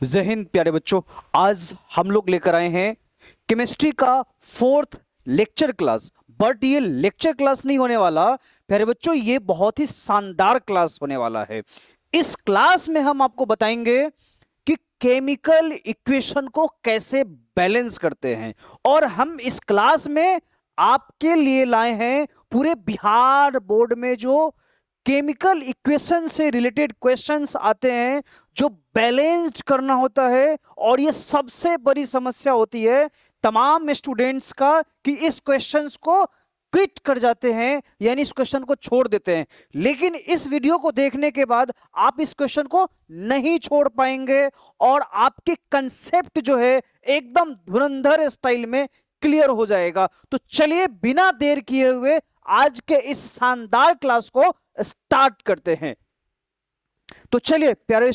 जय हिंद प्यारे बच्चों। आज हम लोग लेकर आए हैं केमिस्ट्री का 4th लेक्चर क्लास। बट ये लेक्चर क्लास नहीं होने वाला प्यारे बच्चों, ये बहुत ही शानदार क्लास होने वाला है। इस क्लास में हम आपको बताएंगे कि केमिकल इक्वेशन को कैसे बैलेंस करते हैं। और हम इस क्लास में आपके लिए लाए हैं पूरे बिहार बोर्ड में जो केमिकल इक्वेशन से रिलेटेड क्वेश्चंस आते हैं, जो बैलेंस्ड करना होता है। और ये सबसे बड़ी समस्या होती है तमाम स्टूडेंट्स का कि इस क्वेश्चंस को क्विट कर जाते हैं, यानी इस क्वेश्चन को छोड़ देते हैं। लेकिन इस वीडियो को देखने के बाद आप इस क्वेश्चन को नहीं छोड़ पाएंगे और आपके कंसेप्ट जो है एकदम धुरंधर स्टाइल में क्लियर हो जाएगा। तो चलिए बिना देर किए हुए आज के इस शानदार क्लास को स्टार्ट करते हैं। तो चलिए प्यारे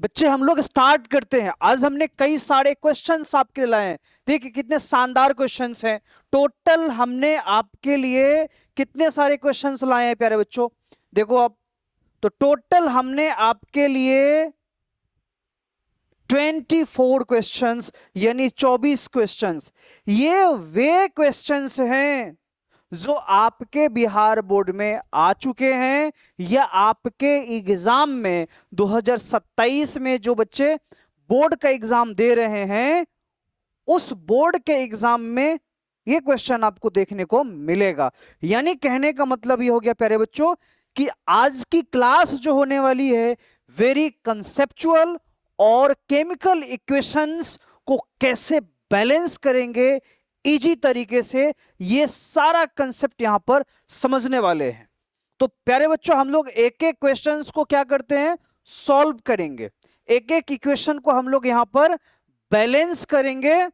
बच्चे हम लोग स्टार्ट करते हैं। आज हमने कई सारे क्वेश्चंस आपके लिए लाए हैं। देखिए कितने शानदार क्वेश्चंस हैं। टोटल हमने आपके लिए कितने सारे क्वेश्चंस लाए हैं प्यारे बच्चों, देखो आप। तो टोटल हमने आपके लिए 24 क्वेश्चंस यानी 24 क्वेश्चंस। ये वे क्वेश्चंस हैं जो आपके बिहार बोर्ड में आ चुके हैं या आपके एग्जाम में 2027 में जो बच्चे बोर्ड का एग्जाम दे रहे हैं उस बोर्ड के एग्जाम में ये क्वेश्चन आपको देखने को मिलेगा। यानी कहने का मतलब ये हो गया प्यारे बच्चों कि आज की क्लास जो होने वाली है वेरी कंसेप्चुअल और केमिकल इक्वेशंस को कैसे बैलेंस करेंगे इजी तरीके से, ये सारा कंसेप्ट यहां पर समझने वाले हैं। तो प्यारे बच्चों हम लोग एक एक क्वेश्चंस को क्या करते हैं, सॉल्व करेंगे। एक एक इक्वेशन को हम लोग यहां पर बैलेंस करेंगे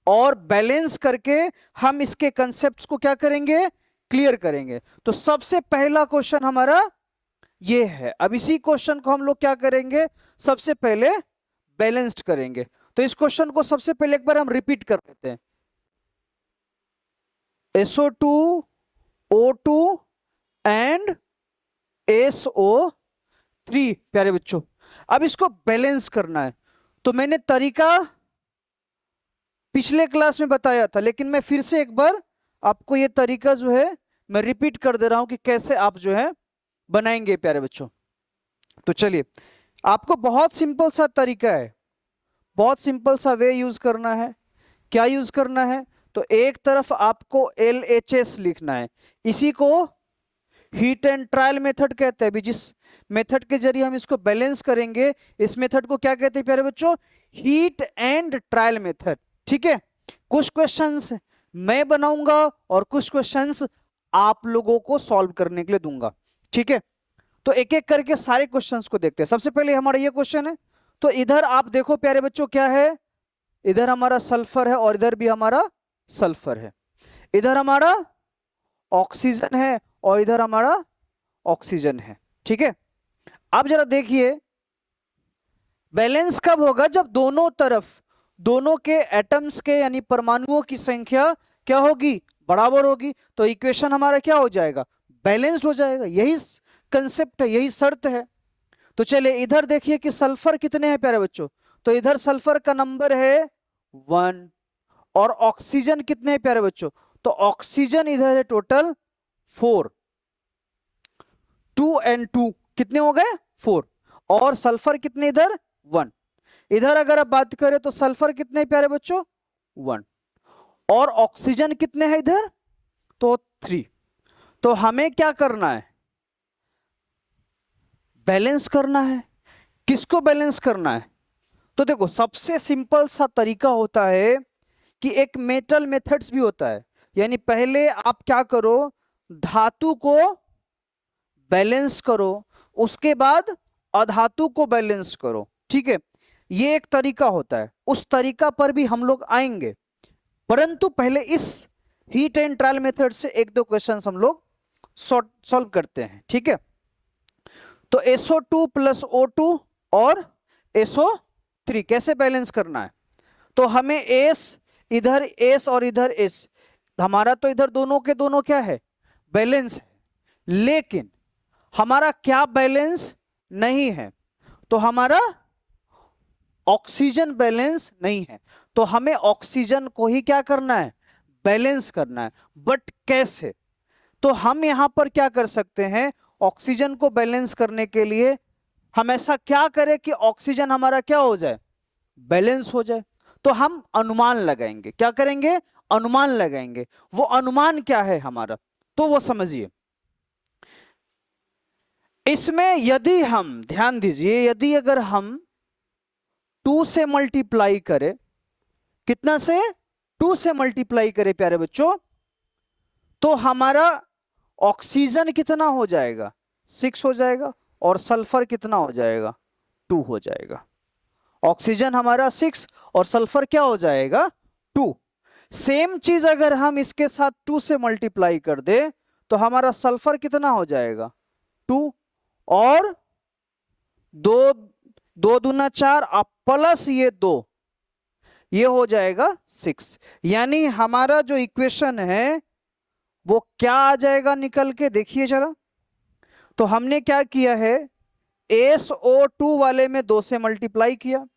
और बैलेंस करके हम इसके कंसेप्ट्स को क्या करेंगे, क्लियर करेंगे। तो सबसे पहला क्वेश्चन हमारा ये है। अब इसी क्वेश्चन को हम लोग क्या करेंगे, सबसे पहले बैलेंस्ड करेंगे। तो इस क्वेश्चन को सबसे पहले एक बार हम रिपीट कर लेते हैं। SO2 O2 एंड SO3 प्यारे बच्चों। अब इसको बैलेंस करना है। तो मैंने तरीका पिछले क्लास में बताया था, लेकिन मैं फिर से एक बार आपको ये तरीका जो है मैं रिपीट कर दे रहा हूं कि कैसे आप जो है बनाएंगे प्यारे बच्चों। तो चलिए, आपको बहुत सिंपल सा तरीका है, बहुत सिंपल सा वे यूज करना है। क्या यूज करना है, तो एक तरफ आपको LHS लिखना है। इसी को हीट एंड ट्रायल मेथड कहते हैं। जिस मेथड के जरिए हम इसको बैलेंस करेंगे इस मेथड को क्या कहते हैं प्यारे बच्चों, हीट एंड ट्रायल मेथड। ठीक है, कुछ क्वेश्चंस मैं बनाऊंगा और कुछ क्वेश्चंस आप लोगों को सॉल्व करने के लिए दूंगा। ठीक है, तो एक एक करके सारे क्वेश्चंस को देखते हैं। सबसे पहले हमारा ये क्वेश्चन है। तो इधर आप देखो प्यारे बच्चों क्या है, इधर हमारा सल्फर है और इधर भी हमारा सल्फर है। इधर हमारा ऑक्सीजन है और इधर हमारा ऑक्सीजन है। ठीक है, अब जरा देखिए बैलेंस कब होगा, जब दोनों तरफ दोनों के एटम्स के यानी परमाणुओं की संख्या क्या होगी, बराबर होगी। तो इक्वेशन हमारा क्या हो जाएगा, बैलेंस्ड हो जाएगा। यही कंसेप्ट है, यही शर्त है। तो चलिए इधर देखिए कि सल्फर कितने हैं प्यारे बच्चों। तो इधर सल्फर का नंबर है 1 और ऑक्सीजन कितने हैं प्यारे बच्चों, तो ऑक्सीजन इधर है टोटल 4। 2 और 2 कितने हो गए 4 और सल्फर कितने इधर 1। इधर अगर आप बात करें तो सल्फर कितने प्यारे बच्चों 1 और ऑक्सीजन कितने हैं इधर, तो 3। तो हमें क्या करना है, बैलेंस करना है। किसको बैलेंस करना है, तो देखो सबसे सिंपल सा तरीका होता है कि एक मेटल मेथड्स भी होता है। यानी पहले आप क्या करो, धातु को बैलेंस करो, उसके बाद अधातु को बैलेंस करो। ठीक है, ये एक तरीका होता है, उस तरीका पर भी हम लोग आएंगे। परंतु पहले इस हीट एंड ट्रायल मेथड से एक दो क्वेश्चन हम लोग सॉल्व करते हैं। ठीक है, तो SO2 प्लस O2 और SO3 कैसे बैलेंस करना है, तो हमें इधर S और इधर S, हमारा तो इधर दोनों के दोनों क्या है, बैलेंस है। लेकिन हमारा क्या बैलेंस नहीं है, तो हमारा ऑक्सीजन बैलेंस नहीं है। तो हमें ऑक्सीजन को ही क्या करना है, बैलेंस करना है। बट कैसे? तो हम यहां पर क्या कर सकते हैं, ऑक्सीजन को बैलेंस करने के लिए हम ऐसा क्या करें कि ऑक्सीजन हमारा क्या हो जाए, बैलेंस हो जाए। तो हम अनुमान लगाएंगे। क्या करेंगे, अनुमान लगाएंगे। वो अनुमान क्या है हमारा, तो वो समझिए। इसमें यदि हम, ध्यान दीजिए, यदि अगर हम 2 से मल्टीप्लाई करें, कितना से, 2 से मल्टीप्लाई करें प्यारे बच्चों, तो हमारा ऑक्सीजन कितना हो जाएगा, 6 हो जाएगा, और सल्फर कितना हो जाएगा, 2 हो जाएगा। ऑक्सीजन हमारा 6 और सल्फर क्या हो जाएगा, 2। सेम चीज अगर हम इसके साथ 2 से मल्टीप्लाई कर दे तो हमारा सल्फर कितना हो जाएगा, 2, और 2 2 दूना 4, अब प्लस ये 2, ये हो जाएगा 6। यानी हमारा जो इक्वेशन है वो क्या आ जाएगा निकल के, देखिए जरा। तो हमने क्या किया है, SO2 वाले में 2 से मल्टीप्लाई किया,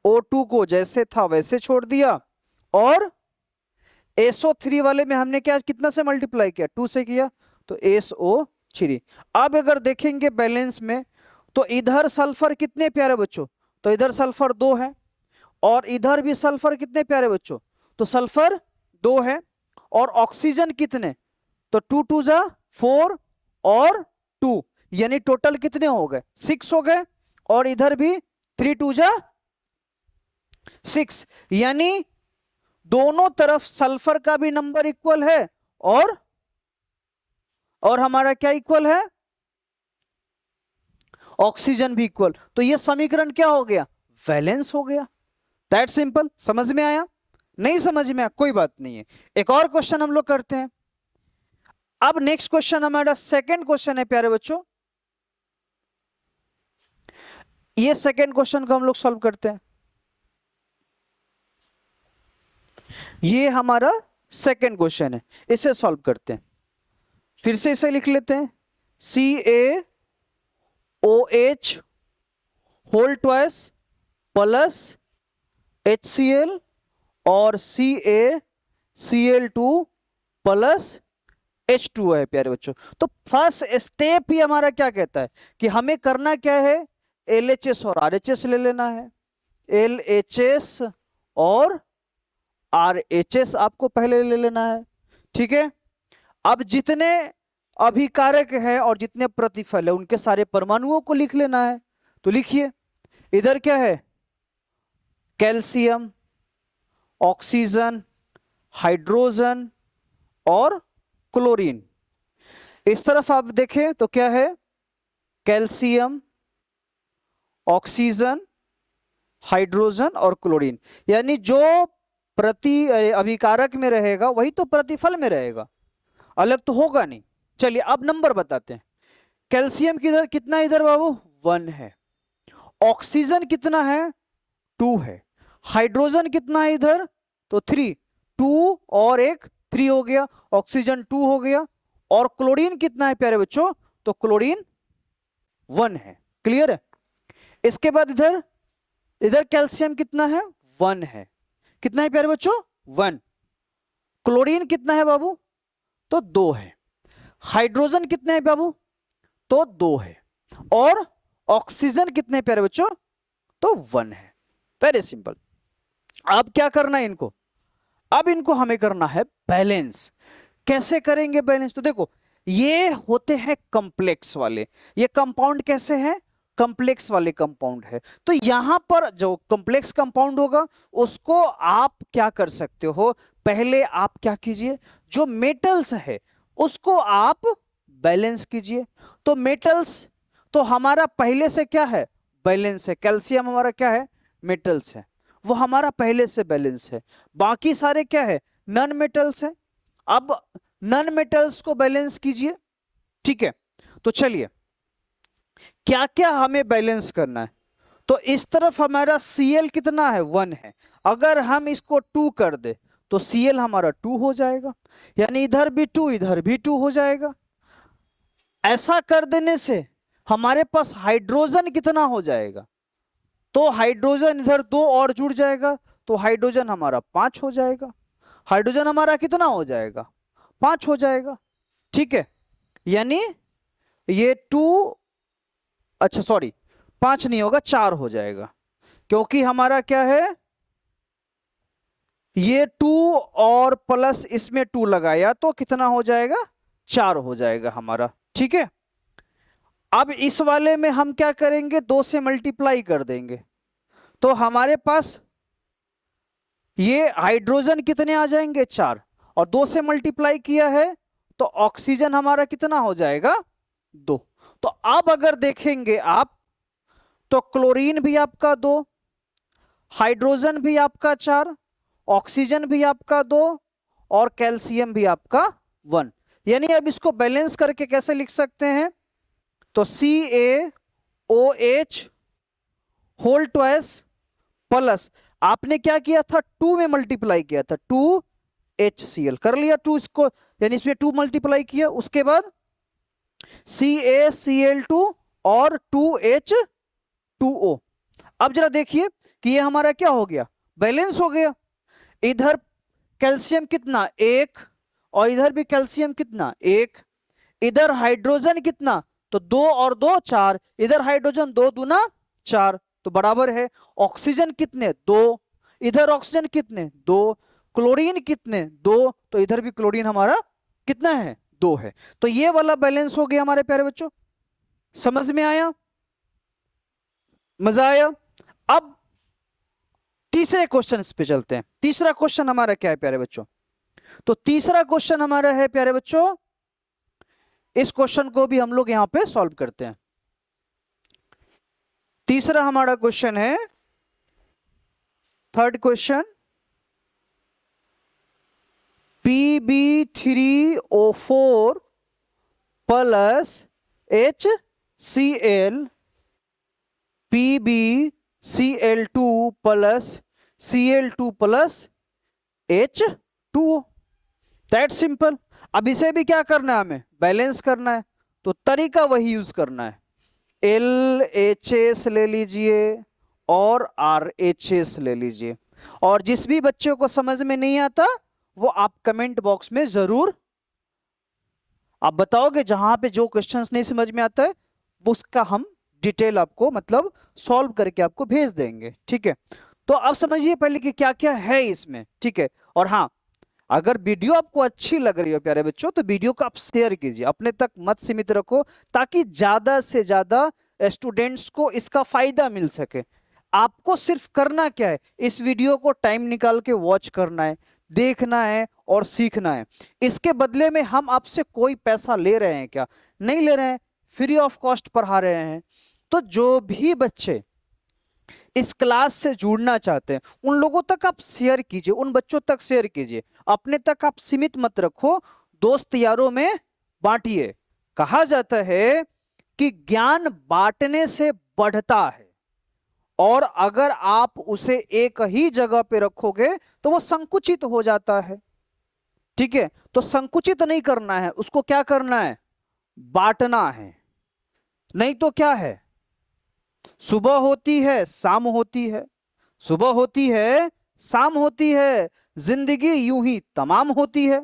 O2 को जैसे था वैसे छोड़ दिया, और SO3 वाले में हमने क्या, कितना से मल्टीप्लाई किया, 2 से किया, तो SO3। अब अगर देखेंगे बैलेंस में, तो इधर सल्फर कितने प्यारे बच्चों, तो इधर सल्फर 2 है, और इधर भी सल्फर कितने प्यारे बच्चों, तो सल्फर 2 है, और ऑक्सीजन कितने, तो 2 2 जा 4 और 2, यानी टोटल कितने हो गए, 6 हो गए, और इधर भी 3 2 जा 6, यानी दोनों तरफ सल्फर का भी नंबर इक्वल है, और हमारा क्या इक्वल है, ऑक्सीजन भी इक्वल। तो ये समीकरण क्या हो गया, बैलेंस हो गया। That simple. समझ में आया, नहीं समझ में आया, कोई बात नहीं है। एक और क्वेश्चन हम लोग करते हैं। अब नेक्स्ट क्वेश्चन हमारा सेकंड क्वेश्चन है प्यारे बच्चों। ये सेकंड क्वेश्चन को हम लोग सॉल्व करते हैं। ये हमारा सेकंड क्वेश्चन है, इसे सॉल्व करते हैं। फिर से इसे लिख लेते हैं, CaOH whole twice plus HCl और CaCl2 प्लस H2 है प्यारे बच्चों। तो फर्स्ट स्टेप ही हमारा क्या कहता है कि हमें करना क्या है, LHS और RHS ले लेना है। LHS और RHS आपको पहले ले लेना है, ठीक है। अब जितने अभिकारक है और जितने प्रतिफल है उनके सारे परमाणुओं को लिख लेना है। तो लिखिए, इधर क्या है, कैल्शियम, ऑक्सीजन, हाइड्रोजन और क्लोरीन। इस तरफ आप देखें तो क्या है, कैल्शियम, ऑक्सीजन, हाइड्रोजन और क्लोरीन। यानी जो प्रति अभिकारक में रहेगा वही तो प्रतिफल में रहेगा, अलग तो होगा नहीं। चलिए अब नंबर बताते हैं। कैल्शियम किधर कितना, इधर बाबू 1 है, ऑक्सीजन कितना है 2 है, हाइड्रोजन कितना है इधर, तो 3, 2 और 1 3 हो गया, ऑक्सीजन 2 हो गया, और क्लोरीन कितना है प्यारे बच्चों, तो क्लोरीन 1 है। क्लियर है। इसके बाद इधर इधर कैल्शियम कितना है 1 है, कितना है प्यारे बच्चों 1, क्लोरीन कितना है बाबू, तो 2 है, हाइड्रोजन कितने हैं बाबू, तो 2 है, और ऑक्सीजन कितने प्यारे बच्चों, तो 1 है। Very simple. अब क्या करना है इनको, अब इनको हमें करना है बैलेंस। कैसे करेंगे बैलेंस, तो देखो ये होते हैं कॉम्प्लेक्स वाले, ये कंपाउंड कैसे हैं, कॉम्प्लेक्स वाले कंपाउंड है। तो यहां पर जो कॉम्प्लेक्स कंपाउंड होगा उसको आप क्या कर सकते हो, पहले आप क्या कीजिए, जो मेटल्स है उसको आप बैलेंस कीजिए। तो मेटल्स तो हमारा पहले से क्या है, बैलेंस है। कैल्शियम हमारा क्या है, मेटल्स है, वो हमारा पहले से बैलेंस है। बाकी सारे क्या है, नॉन मेटल्स है। अब नॉन मेटल्स को बैलेंस कीजिए, ठीक है। तो चलिए क्या क्या हमें बैलेंस करना है। तो इस तरफ हमारा Cl कितना है 1 है, अगर हम इसको 2 कर दे तो Cl हमारा 2 हो जाएगा, यानी इधर भी 2 इधर भी 2 हो जाएगा। ऐसा कर देने से हमारे पास हाइड्रोजन कितना हो जाएगा, तो हाइड्रोजन इधर 2 और जुड़ जाएगा, तो हाइड्रोजन हमारा 5 हो जाएगा। हाइड्रोजन हमारा कितना हो जाएगा, 5 हो जाएगा। ठीक है, यानी ये 2, अच्छा सॉरी 5 नहीं होगा, 4 हो जाएगा, क्योंकि हमारा क्या है, ये 2 और प्लस इसमें 2 लगाया तो कितना हो जाएगा, 4 हो जाएगा हमारा। ठीक है, अब इस वाले में हम क्या करेंगे, 2 से मल्टीप्लाई कर देंगे, तो हमारे पास ये हाइड्रोजन कितने आ जाएंगे, 4, और 2 से मल्टीप्लाई किया है तो ऑक्सीजन हमारा कितना हो जाएगा, 2। तो अब अगर देखेंगे आप, तो क्लोरीन भी आपका 2, हाइड्रोजन भी आपका 4, ऑक्सीजन भी आपका 2, और कैल्शियम भी आपका 1। यानी अब इसको बैलेंस करके कैसे लिख सकते हैं, तो CaOH होल ट्वाइस प्लस, आपने क्या किया था, 2 में मल्टीप्लाई किया था, 2HCl कर लिया, 2 इसको, यानी इसमें 2 मल्टीप्लाई किया, उसके बाद CaCl2 और 2H2O। अब जरा देखिए कि ये हमारा क्या हो गया, बैलेंस हो गया। इधर कैल्शियम कितना, 1, और इधर भी कैल्शियम कितना, 1। इधर हाइड्रोजन कितना, तो 2 और 2 4, इधर हाइड्रोजन 2 दूना 4, तो बराबर है। ऑक्सीजन कितने, 2, इधर ऑक्सीजन कितने, 2, क्लोरीन कितने, 2, तो इधर भी क्लोरीन हमारा कितना है, 2 है। तो ये वाला बैलेंस हो गया हमारे प्यारे बच्चों, समझ में आया, मजा आया। अब तीसरे क्वेश्चन पे चलते हैं। तीसरा क्वेश्चन हमारा क्या है प्यारे बच्चों, तो तीसरा क्वेश्चन हमारा है प्यारे बच्चों, इस क्वेश्चन को भी हम लोग यहां पे सॉल्व करते हैं। तीसरा हमारा क्वेश्चन है, third question, Pb3O4 plus HCl, PbCl2 plus Cl2 plus H2O, that simple. अब इसे भी क्या करना है, हमें बैलेंस करना है, तो तरीका वही यूज करना है, LHS ले लीजिए और RHS ले लीजिए, और जिस भी बच्चे को समझ में नहीं आता वो आप कमेंट बॉक्स में जरूर आप बताओगे, जहां पे जो क्वेश्चंस नहीं समझ में आता है वो उसका हम डिटेल आपको मतलब सॉल्व करके आपको भेज देंगे। ठीक है, तो अब समझिए पहले कि क्या क्या है इसमें। ठीक है, और हाँ, अगर वीडियो आपको अच्छी लग रही हो प्यारे बच्चों, तो वीडियो को आप शेयर कीजिए, अपने तक मत सीमित रखो, ताकि ज्यादा से ज्यादा स्टूडेंट्स को इसका फायदा मिल सके। आपको सिर्फ करना क्या है, इस वीडियो को टाइम निकाल के वॉच करना है, देखना है और सीखना है। इसके बदले में हम आपसे कोई पैसा ले रहे हैं क्या, नहीं ले रहे हैं, फ्री ऑफ कॉस्ट पढ़ा रहे हैं। तो जो भी बच्चे इस क्लास से जुड़ना चाहते हैं उन लोगों तक आप शेयर कीजिए, उन बच्चों तक शेयर कीजिए, अपने तक आप सीमित मत रखो, दोस्त यारों में बांटिए। कहा जाता है कि ज्ञान बांटने से बढ़ता है, और अगर आप उसे एक ही जगह पे रखोगे तो वो संकुचित हो जाता है। ठीक है, तो संकुचित नहीं करना है, उसको क्या करना है, बांटना है। नहीं तो क्या है, सुबह होती है शाम होती है, सुबह होती है शाम होती है, जिंदगी यूं ही तमाम होती है।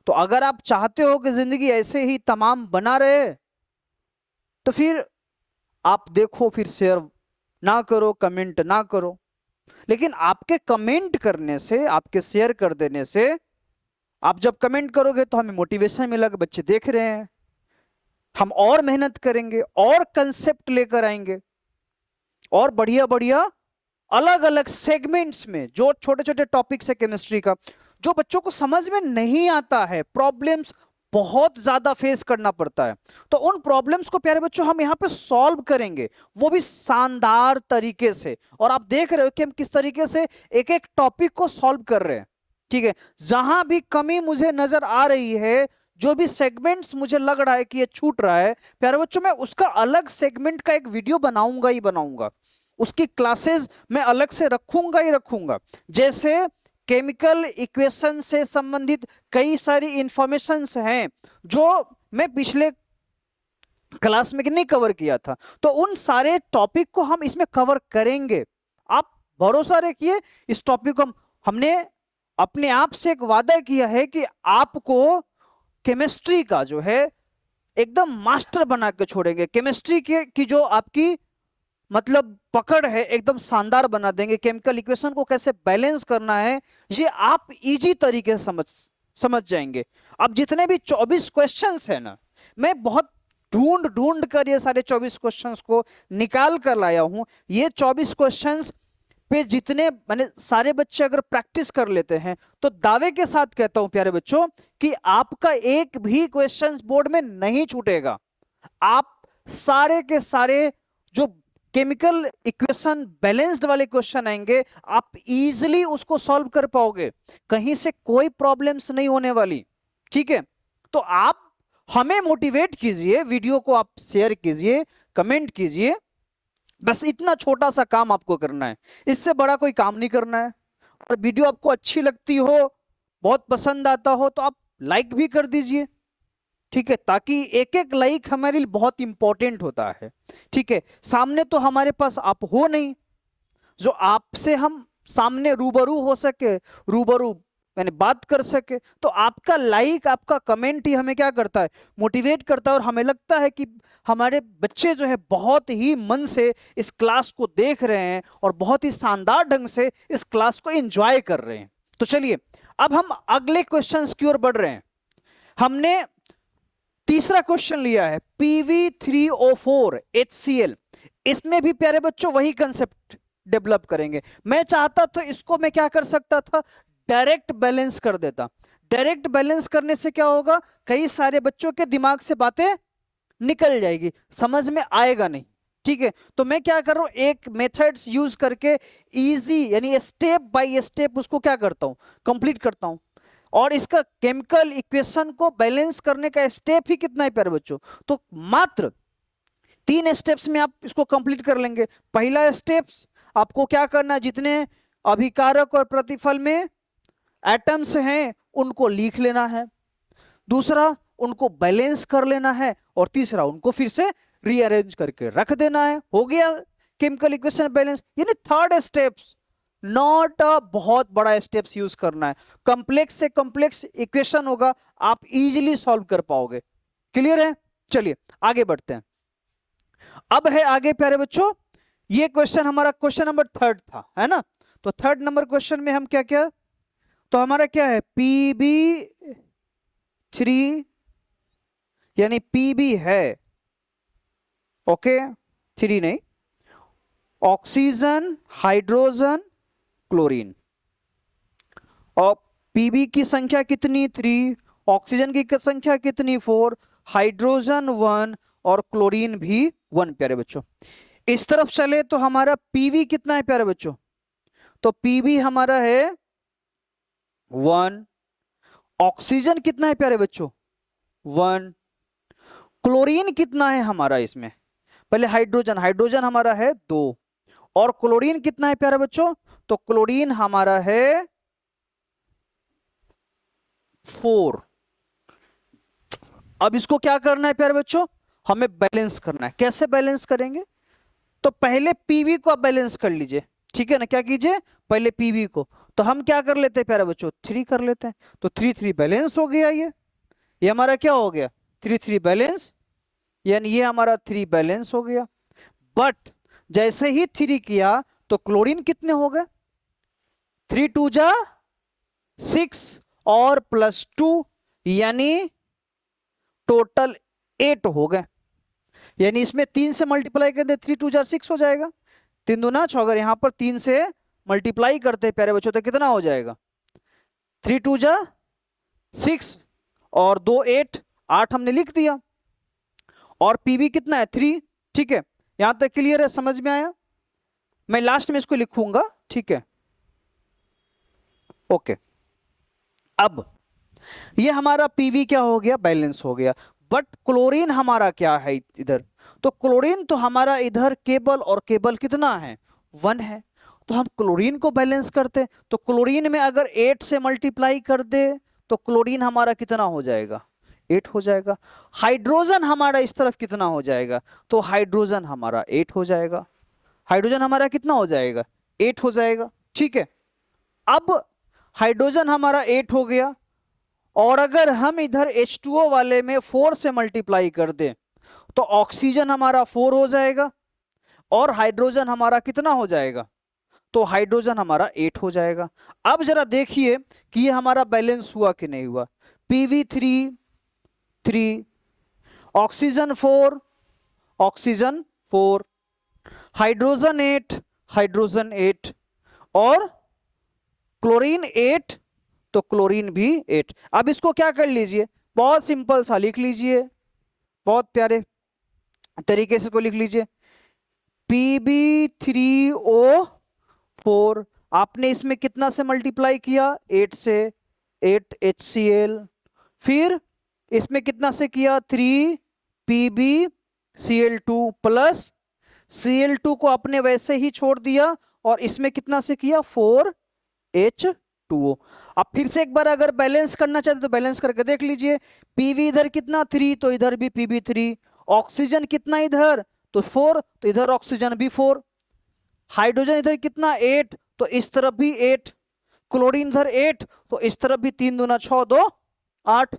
तो अगर आप चाहते हो कि जिंदगी ऐसे ही तमाम बना रहे, तो फिर आप देखो, फिर शेयर ना करो, कमेंट ना करो। लेकिन आपके कमेंट करने से, आपके शेयर कर देने से, आप जब कमेंट करोगे तो हमें मोटिवेशन मिलेगा, बच्चे देख रहे हैं, हम और मेहनत करेंगे, और कंसेप्ट लेकर आएंगे, और बढ़िया बढ़िया अलग अलग सेगमेंट्स में जो छोटे छोटे टॉपिक्स है केमिस्ट्री का, जो बच्चों को समझ में नहीं आता है, प्रॉब्लम्स बहुत ज्यादा फेस करना पड़ता है, तो उन प्रॉब्लम्स को प्यारे बच्चों हम यहाँ पे सॉल्व करेंगे, वो भी शानदार तरीके से। और आप देख रहे हो कि हम किस तरीके से एक एक टॉपिक को सॉल्व कर रहे हैं। ठीक है, जहां भी कमी मुझे नजर आ रही है, जो भी सेगमेंट्स मुझे लग रहा है कि ये छूट रहा है, प्यारे बच्चों मैं उसका अलग सेगमेंट का एक वीडियो बनाऊंगा ही बनाऊंगा, उसकी क्लासेस मैं अलग से रखूंगा ही रखूंगा। जैसे केमिकल इक्वेशन से संबंधित कई सारी इंफॉर्मेशंस हैं जो मैं पिछले क्लास में कि नहीं कवर किया था। तो उन सारे टॉपिक को हम इसमें कवर करेंगे, आप भरोसा रखिए। इस टॉपिक को हमने अपने आप से एक वादा किया है कि आपको केमिस्ट्री का जो है एकदम मास्टर बना के छोड़ेंगे। केमिस्ट्री की जो आपकी मतलब पकड़ है एकदम शानदार बना देंगे। केमिकल इक्वेशन को कैसे बैलेंस करना है ये आप इजी तरीके से समझ जाएंगे। अब जितने भी 24 क्वेश्चंस है ना, मैं बहुत ढूंढ कर ये सारे 24 क्वेश्चंस को निकाल कर लाया हूं। ये 24 क्वेश्चंस पे जितने मैंने सारे बच्चे अगर प्रैक्टिस कर लेते हैं तो दावे के साथ कहता हूं प्यारे बच्चों कि आपका एक भी क्वेश्चंस बोर्ड में नहीं छूटेगा। आप सारे के सारे जो केमिकल इक्वेशन बैलेंस्ड वाले क्वेश्चन आएंगे आप इजीली उसको सॉल्व कर पाओगे, कहीं से कोई प्रॉब्लम्स नहीं होने वाली। ठीक है, तो आप हमें मोटिवेट कीजिए, वीडियो को आप शेयर कीजिए, कमेंट कीजिए, बस इतना छोटा सा काम आपको करना है, इससे बड़ा कोई काम नहीं करना है। और वीडियो आपको अच्छी लगती हो, बहुत पसंद आता हो तो आप लाइक भी कर दीजिए। ठीक है, ताकि एक एक लाइक हमारे लिए बहुत इंपॉर्टेंट होता है। ठीक है, सामने तो हमारे पास आप हो नहीं जो आपसे हम सामने रूबरू हो सके, रूबरू यानी बात कर सके। तो आपका लाइक, आपका कमेंट ही हमें क्या करता है, मोटिवेट करता है। और हमें लगता है कि हमारे बच्चे जो है बहुत ही मन से इस क्लास को देख रहे हैं और बहुत ही शानदार ढंग से इस क्लास को एंजॉय कर रहे हैं। तो चलिए अब हम अगले क्वेश्चंस की ओर बढ़ रहे हैं। हमने तीसरा क्वेश्चन लिया है PV3O4 HCl। इसमें भी प्यारे बच्चों वही कंसेप्ट डेवलप करेंगे। मैं चाहता तो इसको मैं क्या कर सकता था, डायरेक्ट बैलेंस कर देता। डायरेक्ट बैलेंस करने से क्या होगा, कई सारे बच्चों के दिमाग से बातें निकल जाएगी, समझ में आएगा नहीं। ठीक है, तो मैं क्या कर रहा हूं, एक मेथड्स यूज करके इजी यानी स्टेप बाय स्टेप उसको क्या करता हूं, कंप्लीट करता हूं। और इसका केमिकल इक्वेशन को बैलेंस करने का स्टेप ही कितना है प्यारे बच्चों, तो मात्र 3 स्टेप्स में आप इसको कंप्लीट कर लेंगे। पहला स्टेप्स आपको क्या करना है, जितने अभिकारक और प्रतिफल में एटम्स हैं उनको लिख लेना है, दूसरा उनको बैलेंस कर लेना है, और तीसरा उनको फिर से रीअरेंज करके रख देना है। हो गया केमिकल इक्वेशन बैलेंस। यानी थर्ड स्टेप्स नॉट अ बहुत बड़ा स्टेप्स यूज करना है, कंप्लेक्स से कंप्लेक्स इक्वेशन होगा, आप इजीली सॉल्व कर पाओगे। क्लियर है, चलिए आगे बढ़ते हैं। अब है आगे प्यारे बच्चों, ये क्वेश्चन हमारा क्वेश्चन नंबर 3 था, है ना। तो 3 नंबर क्वेश्चन में हम क्या क्या, तो हमारा क्या है PB3 यानी PB है, ओके 3 नहीं, ऑक्सीजन, हाइड्रोजन, क्लोरीन। और पीबी की संख्या कितनी 3, ऑक्सीजन की संख्या कितनी 4, हाइड्रोजन 1 और क्लोरीन भी 1 प्यारे बच्चों। इस तरफ चले तो हमारा पीवी कितना है प्यारे बच्चों, तो पीवी हमारा है 1, ऑक्सीजन कितना है प्यारे बच्चों 1, क्लोरीन कितना है हमारा इसमें, पहले हाइड्रोजन हमारा है 2, और क्लोरीन कितना है प्यारे बच्चों, तो क्लोरीन हमारा है 4। अब इसको क्या करना है प्यारे बच्चों, हमें बैलेंस करना है। कैसे बैलेंस करेंगे, तो पहले पीवी को आप बैलेंस कर लीजिए, ठीक है ना। क्या कीजिए, पहले पीवी को, तो हम क्या कर लेते हैं प्यारे बच्चों 3 कर लेते हैं, तो 3 3 बैलेंस हो गया। ये हमारा क्या हो गया 3 3 बैलेंस, यानी ये हमारा 3 बैलेंस हो गया। बट जैसे ही 3 किया तो क्लोरीन कितने हो गए, 3 2 जा 6 और +2 यानी टोटल 8 हो गए। यानी इसमें 3 से मल्टीप्लाई कर दे, 3 2 जा 6 हो जाएगा, 3 दूना 6। अगर यहां पर 3 से मल्टीप्लाई करते हैं प्यारे बच्चों तो कितना हो जाएगा, 3 2 जा 6 और 2 8 हमने लिख दिया। और पीवी कितना है 3, ठीक है। यहां तक क्लियर है, समझ में आया। मैं लास्ट में इसको लिखूंगा, ठीक है, ओके। अब ये हमारा पीवी क्या हो गया, बैलेंस हो गया। बट क्लोरीन हमारा क्या है इधर, तो क्लोरीन तो हमारा इधर केवल और केवल कितना है 1 है। तो हम क्लोरीन को बैलेंस करते, तो क्लोरीन में अगर 8 से मल्टीप्लाई कर दे तो क्लोरीन हमारा कितना हो जाएगा 8 हो जाएगा। हाइड्रोजन हमारा इस तरफ कितना हो जाएगा, तो हाइड्रोजन हमारा 8 हो जाएगा। हाइड्रोजन हमारा कितना हो जाएगा, 8 हो जाएगा। ठीक है, अब हाइड्रोजन हमारा 8 हो गया, और अगर हम इधर H2O वाले में 4 से मल्टीप्लाई कर दें तो ऑक्सीजन हमारा 4 हो जाएगा, और हाइड्रोजन हमारा कितना हो जाएगा, तो हाइड्रोजन हमारा 8 हो जाएगा। अब जरा देखिए कि ये हमारा बैलेंस हुआ कि नहीं हुआ। PV3 3, oxygen 4, oxygen 4, hydrogen 8, hydrogen 8, और क्लोरीन 8, तो क्लोरीन भी 8। अब इसको क्या कर लीजिए, बहुत सिंपल सा लिख लीजिए, बहुत प्यारे तरीके से को लिख लीजिए। PB3O4, आपने इसमें कितना से मल्टीप्लाई किया, 8 से, 8 HCl, फिर इसमें कितना से किया, 3 PbCl2 प्लस Cl2 को आपने वैसे ही छोड़ दिया, और इसमें कितना से किया, 4 H2O। अब फिर से एक बार अगर बैलेंस करना चाहते तो बैलेंस करके देख लीजिए। PV इधर कितना 3, तो इधर भी PB3, ऑक्सीजन कितना इधर, तो 4, तो इधर ऑक्सीजन भी 4, हाइड्रोजन इधर कितना 8, तो इस तरफ भी 8, क्लोरीन इधर 8, तो इस तरफ भी 3 दूना 6, 2 8।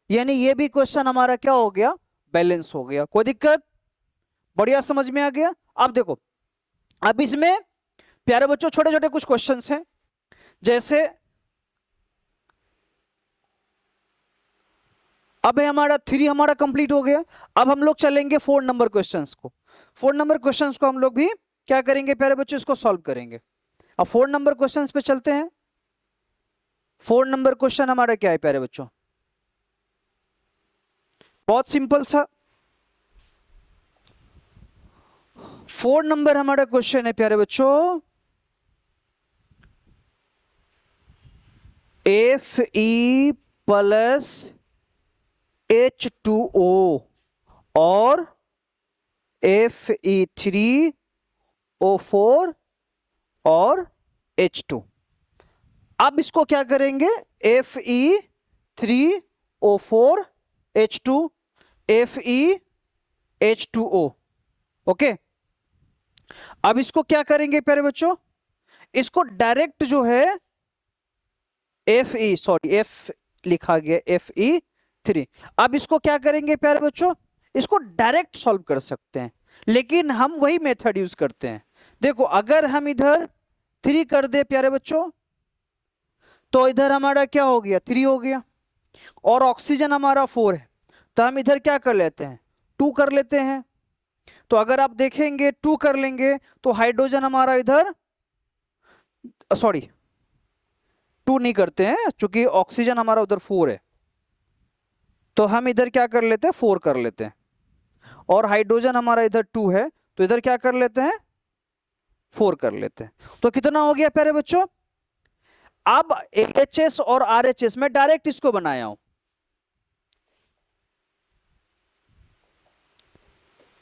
यानी ये भी क्वेश्चन हमारा क्या हो गया, बैलेंस हो गया। कोई दिक्कत, बढ़िया समझ में आ गया। अब देखो, अब इसमें प्यारे बच्चों छोटे छोटे कुछ क्वेश्चंस हैं, जैसे अब है हमारा 3 हमारा कंप्लीट हो गया। अब हम लोग चलेंगे 4 नंबर क्वेश्चंस को। 4 नंबर क्वेश्चंस को हम लोग भी क्या करेंगे प्यारे बच्चों, इसको सॉल्व करेंगे। अब 4 नंबर क्वेश्चंस पे चलते हैं। 4 नंबर क्वेश्चन हमारा क्या है प्यारे बच्चों, बहुत सिंपल सा। 4 नंबर हमारा क्वेश्चन है प्यारे बच्चों, Fe प्लस H2O और Fe3O4 और H2। अब इसको क्या करेंगे, Fe3O4 H2 FeH2O। ओके, अब इसको क्या करेंगे प्यारे बच्चों, इसको डायरेक्ट जो है F लिखा गया Fe3। अब इसको क्या करेंगे प्यारे बच्चों, इसको डायरेक्ट सॉल्व कर सकते हैं, लेकिन हम वही मेथड यूज करते हैं। देखो, अगर हम इधर 3 कर दे प्यारे बच्चों, तो इधर हमारा क्या हो गया, 3 हो गया, और ऑक्सीजन हमारा 4 है, तो हम इधर क्या कर लेते हैं, 2 कर लेते हैं। तो अगर आप देखेंगे 2 कर लेंगे तो हाइड्रोजन हमारा इधर, सॉरी 2 नहीं करते हैं क्योंकि ऑक्सीजन हमारा उधर 4 है, तो हम इधर क्या कर लेते हैं, 4 कर लेते हैं, और हाइड्रोजन हमारा इधर 2 है, तो इधर क्या कर लेते हैं, 4 कर लेते हैं। तो कितना हो गया प्यारे बच्चों, अब LHS और RHS में डायरेक्ट इसको बनाया हूं,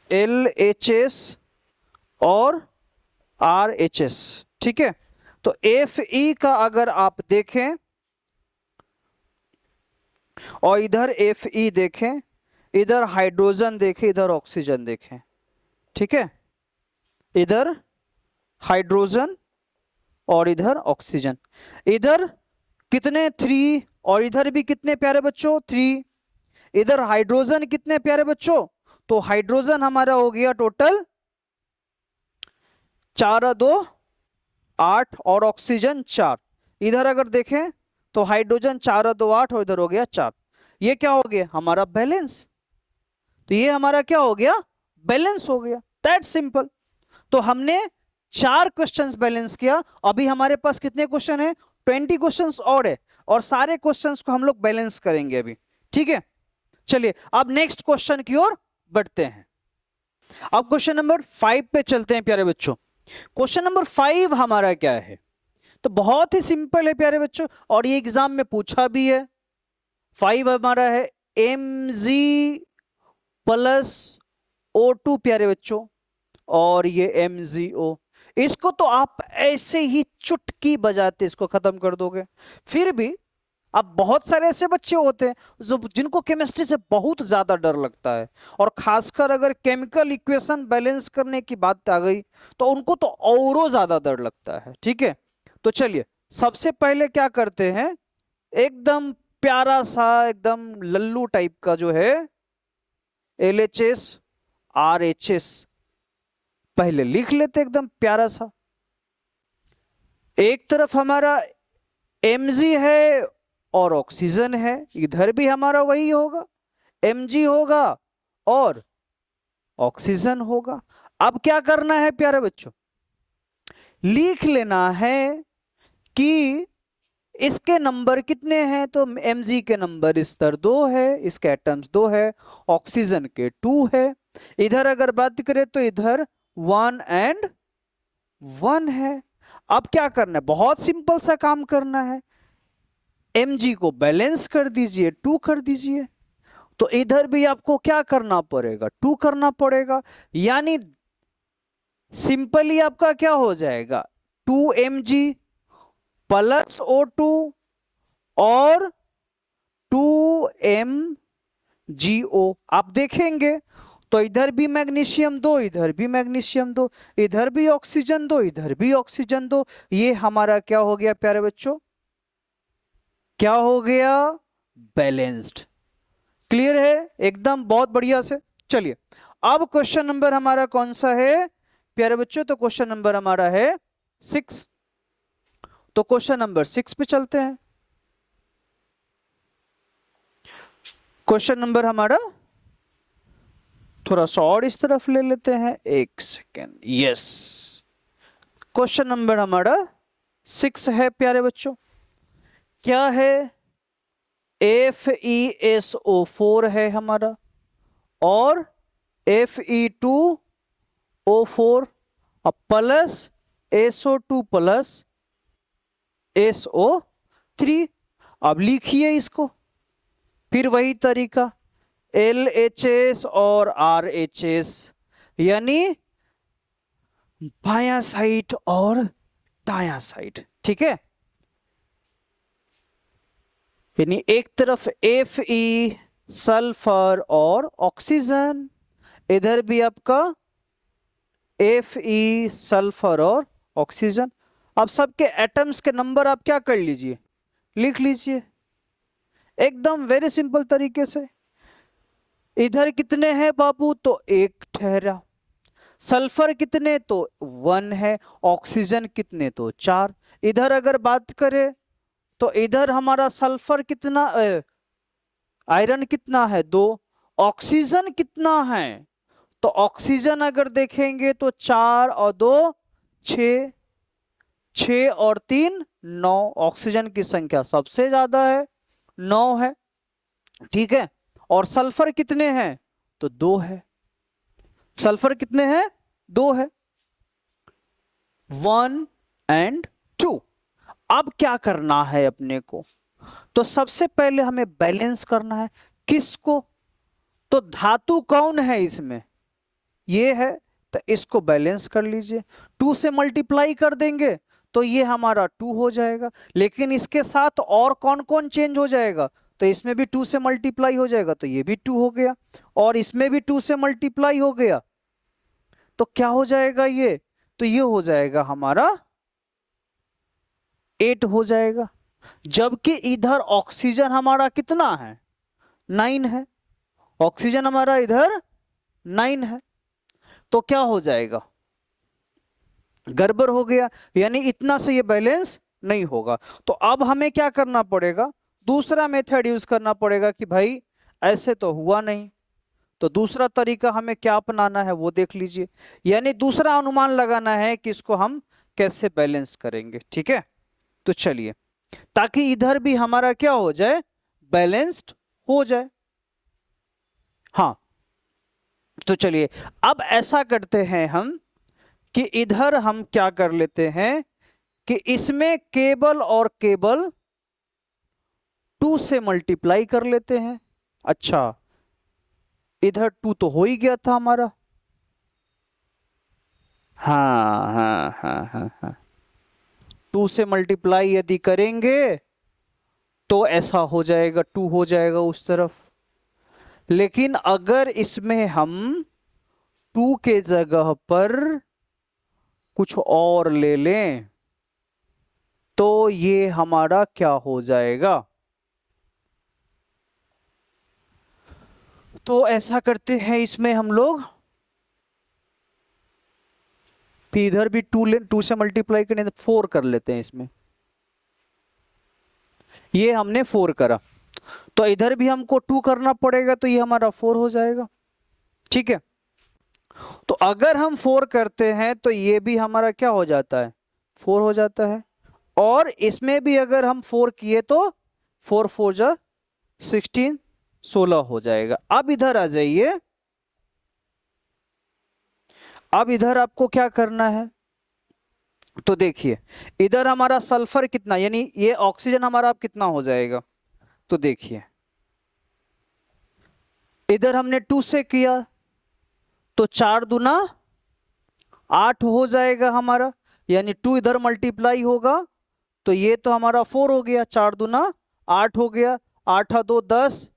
LHS और RHS, ठीक है। तो Fe का अगर आप देखें और इधर Fe देखें, इधर हाइड्रोजन देखें, इधर ऑक्सीजन देखें, ठीक है, इधर हाइड्रोजन और इधर ऑक्सीजन, इधर कितने 3 और इधर भी कितने प्यारे बच्चों 3, इधर हाइड्रोजन कितने प्यारे बच्चों, तो हाइड्रोजन हमारा हो गया टोटल 4 2 8 और ऑक्सीजन 4। इधर अगर देखें तो हाइड्रोजन 4 2 8 और इधर हो गया 4। ये क्या हो गया हमारा बैलेंस, तो ये हमारा क्या हो गया, बैलेंस हो गया, दैट सिंपल। तो हमने 4 क्वेश्चंस बैलेंस किया। अभी हमारे पास कितने क्वेश्चन है, 20 क्वेश्चंस और है, और सारे क्वेश्चंस को हम लोग बैलेंस करेंगे अभी, ठीक है। चलिए अब नेक्स्ट क्वेश्चन की ओर बढ़ते हैं। अब क्वेश्चन नंबर 5 पे चलते हैं प्यारे बच्चों। क्वेश्चन नंबर 5 हमारा क्या है, तो बहुत ही सिंपल है प्यारे बच्चों, और ये एग्जाम में पूछा भी है। 5 हमारा है Mg प्लस O2 प्यारे बच्चों, और ये MgO। इसको तो आप ऐसे ही चुटकी बजाते इसको खत्म कर दोगे। फिर भी अब बहुत सारे ऐसे बच्चे होते हैं जो जिनको केमिस्ट्री से बहुत ज्यादा डर लगता है, और खासकर अगर केमिकल इक्वेशन बैलेंस करने की बात आ गई तो उनको तो औरों ज्यादा डर लगता है। ठीक है, तो चलिए सबसे पहले क्या करते हैं, एकदम प्यारा सा एकदम लल्लू टाइप का जो है LHS RHS पहले लिख लेते, एकदम प्यारा सा। एक तरफ हमारा Mg है और ऑक्सीजन है, इधर भी हमारा वही होगा, Mg होगा और ऑक्सीजन होगा। अब क्या करना है प्यारे बच्चों, लिख लेना है कि इसके नंबर कितने हैं, तो Mg के नंबर इस तरह 2 है, इसके एटम्स 2 है, ऑक्सीजन के 2 है। इधर अगर बात करें तो इधर 1 एंड 1 है। अब क्या करना है, बहुत सिंपल सा काम करना है, Mg को बैलेंस कर दीजिए, 2 कर दीजिए, तो इधर भी आपको क्या करना पड़ेगा, 2 करना पड़ेगा। यानी सिंपली आपका क्या हो जाएगा, 2Mg प्लस O2 और 2MgO। आप देखेंगे तो इधर भी मैग्नीशियम 2, इधर भी मैग्नीशियम 2, इधर भी ऑक्सीजन 2, इधर भी ऑक्सीजन 2। ये हमारा क्या हो गया प्यारे बच्चों, क्या हो गया, बैलेंस्ड। क्लियर है एकदम, बहुत बढ़िया से। चलिए अब क्वेश्चन नंबर हमारा कौन सा है प्यारे बच्चों, तो क्वेश्चन नंबर हमारा है 6। तो क्वेश्चन नंबर 6 पे चलते हैं। क्वेश्चन नंबर हमारा थोड़ा सा और इस तरफ ले लेते हैं, एक सेकेंड, यस। क्वेश्चन नंबर हमारा 6 है प्यारे बच्चों, क्या है, FeSO4 है हमारा और Fe2O4 plus SO2 plus SO3। अब लिखिए इसको, फिर वही तरीका, LHS और RHS, यानी बायां साइड और दायां साइड। ठीक है, यानी एक तरफ Fe सल्फर और ऑक्सीजन, इधर भी आपका Fe सल्फर और ऑक्सीजन। अब सबके एटम्स के नंबर आप क्या कर लीजिए, लिख लीजिए, एकदम वेरी सिंपल तरीके से। इधर कितने हैं बाबू, तो एक ठहरा, सल्फर कितने, तो 1 है, ऑक्सीजन कितने, तो 4। इधर अगर बात करें तो इधर हमारा सल्फर कितना, आयरन कितना है, 2, ऑक्सीजन कितना है, तो ऑक्सीजन अगर देखेंगे तो 4 और 2 6, 6 और 3 9, ऑक्सीजन की संख्या सबसे ज्यादा है, 9 है। ठीक है, और सल्फर कितने हैं, तो 2 है, सल्फर कितने हैं, 2 है, 1 एंड 2। अब क्या करना है अपने को, तो सबसे पहले हमें बैलेंस करना है, किसको, तो धातु कौन है इसमें, ये है, तो इसको बैलेंस कर लीजिए, 2 से मल्टीप्लाई कर देंगे तो ये हमारा 2 हो जाएगा। लेकिन इसके साथ और कौन कौन चेंज हो जाएगा, तो इसमें भी 2 से मल्टीप्लाई हो जाएगा तो ये भी 2 हो गया, और इसमें भी 2 से मल्टीप्लाई हो गया तो क्या हो जाएगा ये, तो ये हो जाएगा हमारा 8 हो जाएगा। जबकि इधर ऑक्सीजन हमारा कितना है, 9 है, ऑक्सीजन हमारा इधर 9 है, तो क्या हो जाएगा, गड़बड़ हो गया, यानी इतना से ये बैलेंस नहीं होगा। तो अब हमें क्या करना पड़ेगा, दूसरा मेथड यूज करना पड़ेगा कि भाई ऐसे तो हुआ नहीं, तो दूसरा तरीका हमें क्या अपनाना है वो देख लीजिए, यानी दूसरा अनुमान लगाना है कि इसको हम कैसे बैलेंस करेंगे। ठीक है, तो चलिए, ताकि इधर भी हमारा क्या हो जाए, बैलेंस्ड हो जाए। हाँ, तो चलिए अब ऐसा करते हैं हम कि इधर हम क्या कर लेते हैं कि इसमें केबल और केबल 2 से मल्टीप्लाई कर लेते हैं। अच्छा, इधर 2 तो हो ही गया था हमारा, हाँ हाँ, 2 से मल्टीप्लाई यदि करेंगे तो ऐसा हो जाएगा, 2 हो जाएगा उस तरफ। लेकिन अगर इसमें हम 2 के जगह पर कुछ और ले लें तो ये हमारा क्या हो जाएगा? तो ऐसा करते हैं, इसमें हम लोग इधर भी 2 से मल्टीप्लाई करें तो 4 कर लेते हैं इसमें। ये हमने 4 करा, तो इधर भी हमको 2 करना पड़ेगा, तो ये हमारा 4 हो जाएगा। ठीक है, तो अगर हम 4 करते हैं तो ये भी हमारा क्या हो जाता है? 4 हो जाता है। और इसमें भी अगर हम 4 किए तो 4 4 जा 16, 16 हो जाएगा। अब इधर आ जाइए, अब इधर आपको क्या करना है? तो देखिए, इधर हमारा सल्फर कितना, यानी ये ऑक्सीजन हमारा अब कितना हो जाएगा? तो देखिए, इधर हमने 2 से किया तो 4 दूना 8 हो जाएगा हमारा, यानी 2 इधर मल्टीप्लाई होगा तो ये तो हमारा 4 हो गया, 4 दूना 8 हो गया, 8 2 10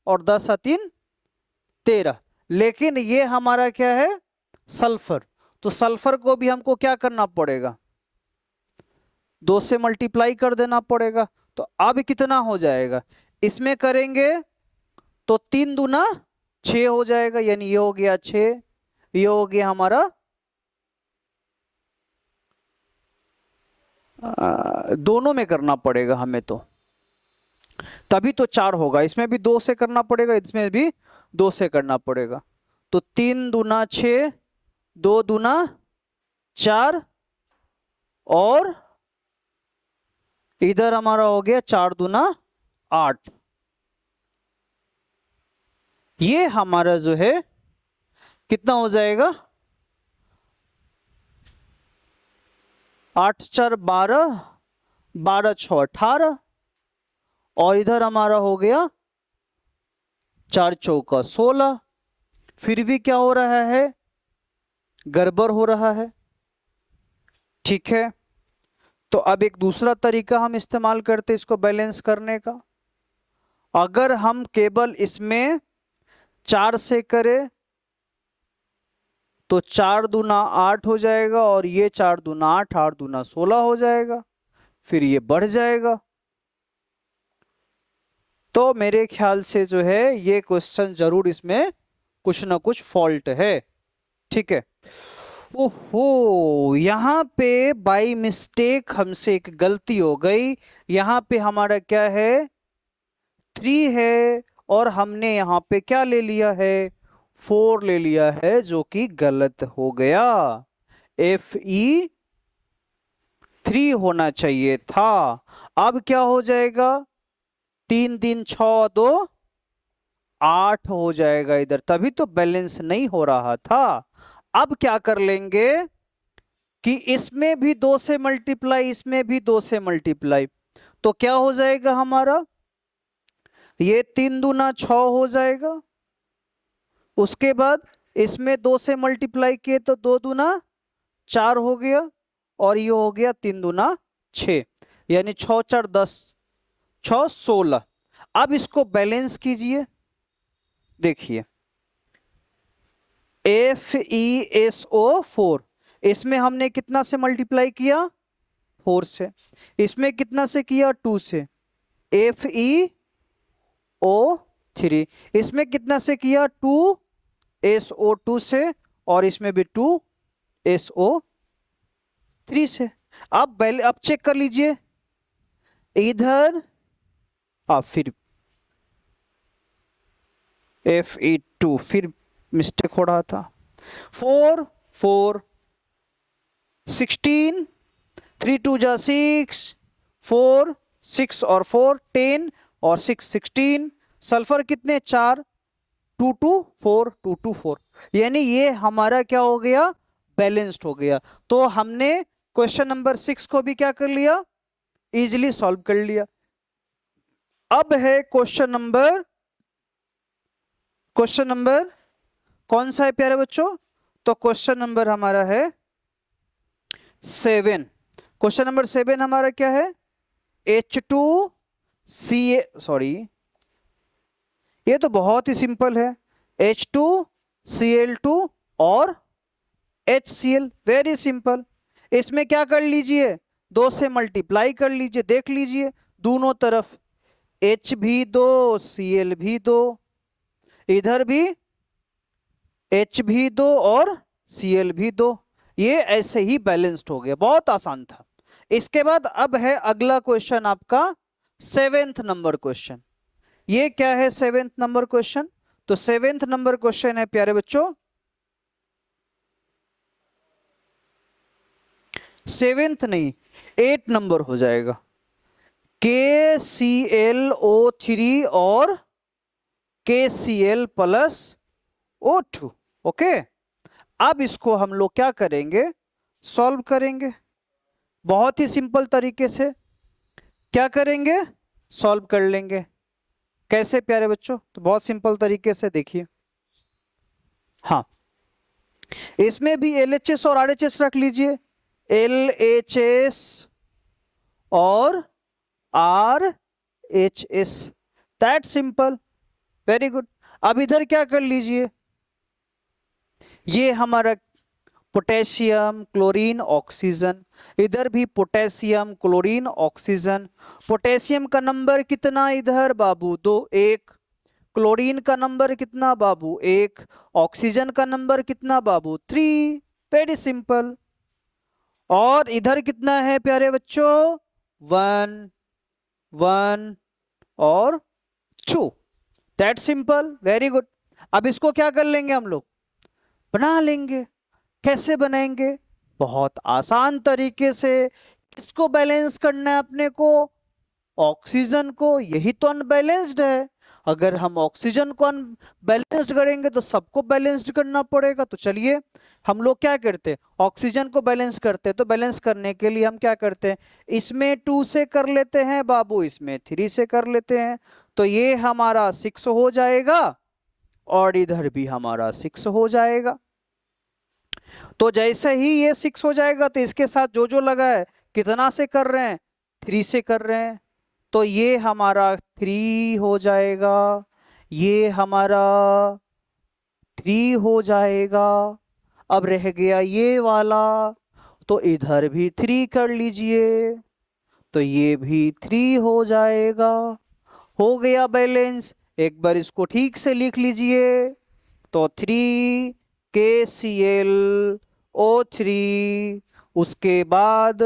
और 10 3 13। लेकिन ये हमारा क्या है? सल्फर। तो सल्फर को भी हमको क्या करना पड़ेगा? 2 से मल्टीप्लाई कर देना पड़ेगा। तो अब कितना हो जाएगा? इसमें करेंगे तो 3 दूना 6 हो जाएगा, यानी ये हो गया 6, ये हो गया हमारा दोनों में करना पड़ेगा हमें, तो तभी तो 4 होगा। इसमें भी 2 से करना पड़ेगा, इसमें भी 2 से करना पड़ेगा। तो 3 दूना 6, 2 दूना 4 और इधर हमारा हो गया 4 दूना 8। ये हमारा जो है कितना हो जाएगा? 8 4 12, 12 6 18 और इधर हमारा हो गया 4 चौका 16। फिर भी क्या हो रहा है? गड़बड़ हो रहा है। ठीक है, तो अब एक दूसरा तरीका हम इस्तेमाल करते इसको बैलेंस करने का। अगर हम केवल इसमें 4 से करें तो 4 दूना 8 हो जाएगा और ये 4 दूना 8, 8 दूना 16 हो जाएगा, फिर ये बढ़ जाएगा। तो मेरे ख्याल से जो है ये क्वेश्चन जरूर इसमें कुछ ना कुछ फॉल्ट है। ठीक है, ओहो, यहाँ पे बाय मिस्टेक हमसे एक गलती हो गई। यहाँ पे हमारा क्या है? 3 है और हमने यहाँ पे क्या ले लिया है? 4 ले लिया है, जो कि गलत हो गया। Fe 3 होना चाहिए था। अब क्या हो जाएगा? 3 3 6 2 8 हो जाएगा इधर, तभी तो बैलेंस नहीं हो रहा था। अब क्या कर लेंगे कि इसमें भी 2 से मल्टीप्लाई, इसमें भी 2 से मल्टीप्लाई, तो क्या हो जाएगा हमारा? ये 3 दूना 6 हो जाएगा। उसके बाद इसमें 2 से मल्टीप्लाई किए तो 2 दूना 4 हो गया और ये हो गया 3 दूना 6, यानी 6 4 10, 6 16। अब इसको बैलेंस कीजिए। देखिए, FeSO4, इसमें हमने कितना से मल्टीप्लाई किया? 4 से। इसमें कितना से किया? 2 से। FeO3, इसमें कितना से किया? 2SO2 से और इसमें भी 2SO3 से। अब चेक कर लीजिए इधर, फिर Fe2, फिर मिस्टेक हो रहा था। 4 4 16, 3 2 जा 6, 4 6 और 4 10 और 6 16। सल्फर कितने? 4, 2 2 4 2 2 4, यानी ये हमारा क्या हो गया? बैलेंस्ड हो गया। तो हमने क्वेश्चन नंबर 6 को भी क्या कर लिया? इजीली सॉल्व कर लिया। अब है क्वेश्चन नंबर कौन सा है प्यारे बच्चों? तो क्वेश्चन नंबर हमारा है 7। क्वेश्चन नंबर 7 हमारा क्या है? H2 सॉरी, ये तो बहुत ही सिंपल है, H2Cl2 और HCl, वेरी सिंपल। इसमें क्या कर लीजिए, 2 से मल्टीप्लाई कर लीजिए, देख लीजिए दोनों तरफ H भी दो Cl भी दो, इधर भी H भी दो और Cl भी दो, ये ऐसे ही बैलेंस्ड हो गया, बहुत आसान था। इसके बाद अब है अगला क्वेश्चन आपका 7th नंबर क्वेश्चन। ये क्या है 7th नंबर क्वेश्चन? तो 7th नंबर क्वेश्चन है प्यारे बच्चों, 7th नहीं 8 नंबर हो जाएगा, KClO3 और KCl+O2। ओके, अब इसको हम लोग क्या करेंगे, सॉल्व करेंगे बहुत ही सिंपल तरीके से। क्या करेंगे, सॉल्व कर लेंगे। कैसे प्यारे बच्चों? तो बहुत सिंपल तरीके से देखिए, हाँ इसमें भी LHS और RHS रख लीजिए, LHS और RHS, that simple, very good. अब इधर क्या कर लीजिए, ये हमारा पोटेशियम क्लोरीन ऑक्सीजन, इधर भी पोटेशियम क्लोरीन ऑक्सीजन। पोटेशियम का नंबर कितना इधर बाबू, 2 1, क्लोरीन का नंबर कितना बाबू 1, ऑक्सीजन का नंबर कितना बाबू 3, वेरी सिंपल। और इधर कितना है प्यारे बच्चों, 1 1 और 2, दैट सिंपल, वेरी गुड। अब इसको क्या कर लेंगे हम लोग, बना लेंगे। कैसे बनाएंगे, बहुत आसान तरीके से। किसको बैलेंस करना है अपने को, ऑक्सीजन को, यही तो अनबैलेंस्ड है। अगर हम ऑक्सीजन को अनबैलेंस्ड करेंगे तो सबको बैलेंस्ड करना पड़ेगा। तो चलिए हम लोग क्या करते हैं, ऑक्सीजन को बैलेंस करते हैं। तो बैलेंस करने के लिए हम क्या करते हैं, इसमें 2 से कर लेते हैं बाबू, इसमें 3 से कर लेते हैं। तो ये हमारा 6 हो जाएगा और इधर भी हमारा 6 हो जाएगा। तो जैसे ही ये 6 हो जाएगा तो इसके साथ जो जो लगा है कितना से कर रहे हैं, 3 से कर रहे हैं। तो ये हमारा 3 हो जाएगा, ये हमारा 3 हो जाएगा। अब रह गया ये वाला, तो इधर भी 3 कर लीजिए, तो ये भी 3 हो जाएगा। हो गया बैलेंस। एक बार इसको ठीक से लिख लीजिए, तो 3 KClO3, उसके बाद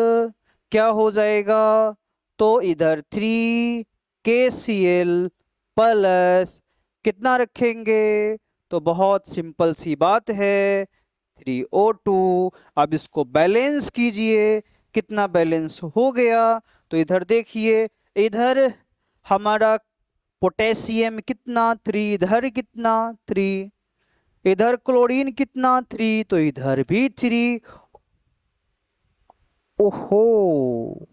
क्या हो जाएगा, तो इधर 3 KCl प्लस कितना रखेंगे, तो बहुत सिंपल सी बात है 3O2। अब इसको बैलेंस कीजिए, कितना बैलेंस हो गया, तो इधर देखिए, इधर हमारा पोटेशियम कितना 3, इधर कितना 3, इधर क्लोरीन कितना 3, तो इधर भी 3। ओहो,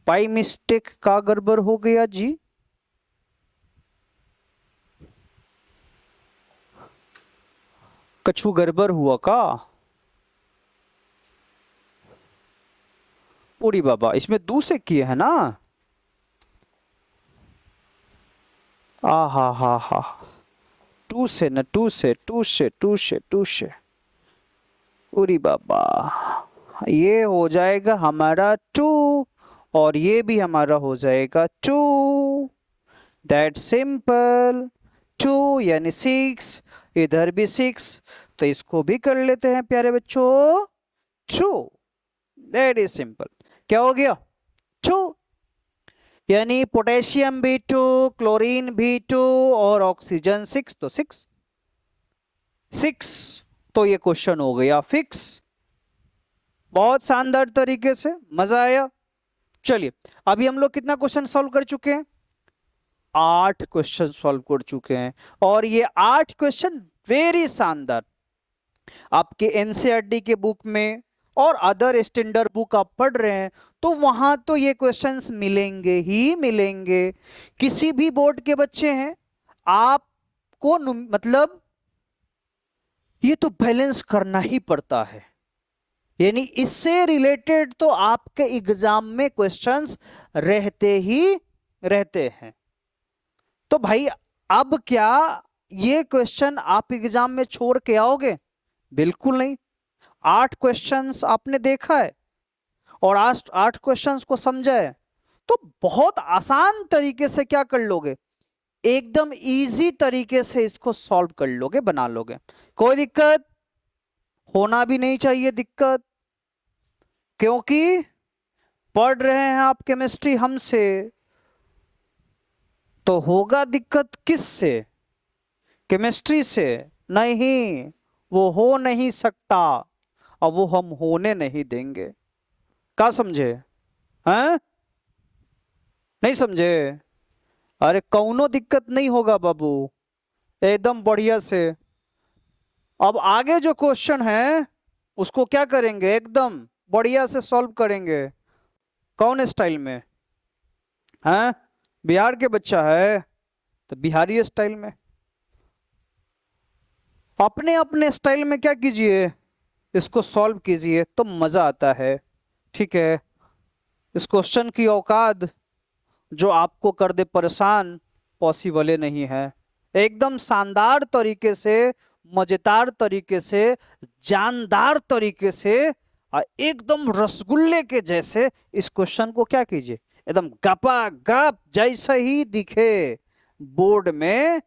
बाई मिस्टेक का गड़बड़ हो गया जी, कछु गड़बड़ हुआ का? पूरी बाबा, इसमें 2 से किए है ना, आ हा 2 से न, 2 से 2 से 2 से 2 से, पूरी बाबा, ये हो जाएगा हमारा 2 और ये भी हमारा हो जाएगा 2, दैट सिंपल। 2 यानी 6, इधर भी 6, तो इसको भी कर लेते हैं प्यारे बच्चों 2, दैट इज सिंपल। क्या हो गया 2, यानी पोटेशियम भी 2, क्लोरीन भी 2 और ऑक्सीजन 6, तो 6 6, तो ये क्वेश्चन हो गया फिक्स। बहुत शानदार तरीके से, मजा आया। चलिए अभी हम लोग कितना क्वेश्चन सॉल्व कर चुके हैं, 8 क्वेश्चन सॉल्व कर चुके हैं। और ये 8 क्वेश्चन वेरी शानदार, आपके एनसीईआरटी के बुक में और अदर स्टैंडर्ड बुक आप पढ़ रहे हैं तो वहां तो ये क्वेश्चंस मिलेंगे ही मिलेंगे। किसी भी बोर्ड के बच्चे हैं, आपको मतलब ये तो बैलेंस करना ही पड़ता है, यानी इससे रिलेटेड तो आपके एग्जाम में क्वेश्चंस रहते ही रहते हैं। तो भाई अब क्या ये क्वेश्चन आप एग्जाम में छोड़ के आओगे? बिल्कुल नहीं। 8 क्वेश्चंस आपने देखा है और 8 क्वेश्चंस को समझा है, तो बहुत आसान तरीके से क्या कर लोगे, एकदम इजी तरीके से इसको सॉल्व कर लोगे, बना लोगे। कोई दिक्कत होना भी नहीं चाहिए दिक्कत, क्योंकि पढ़ रहे हैं आप केमिस्ट्री हमसे, तो होगा दिक्कत किससे? केमिस्ट्री से। नहीं, वो हो नहीं सकता और वो हम होने नहीं देंगे। क्या समझे? हैं? नहीं समझे? अरे कौनो दिक्कत नहीं होगा बाबू, एकदम बढ़िया से। अब आगे जो क्वेश्चन है उसको क्या करेंगे, एकदम बढ़िया से सॉल्व करेंगे। कौन स्टाइल में? हैं? बिहार के बच्चा है तो बिहारी स्टाइल में, अपने अपने स्टाइल में क्या कीजिए, इसको सॉल्व कीजिए तो मजा आता है। ठीक है, इस क्वेश्चन की औकात जो आपको कर दे परेशान पॉसिबल नहीं है। एकदम शानदार तरीके से, मजेदार तरीके से, जानदार तरीके से और एकदम रसगुल्ले के जैसे इस क्वेश्चन को क्या कीजिए, एकदम गपा गप जैसा ही दिखे बोर्ड में,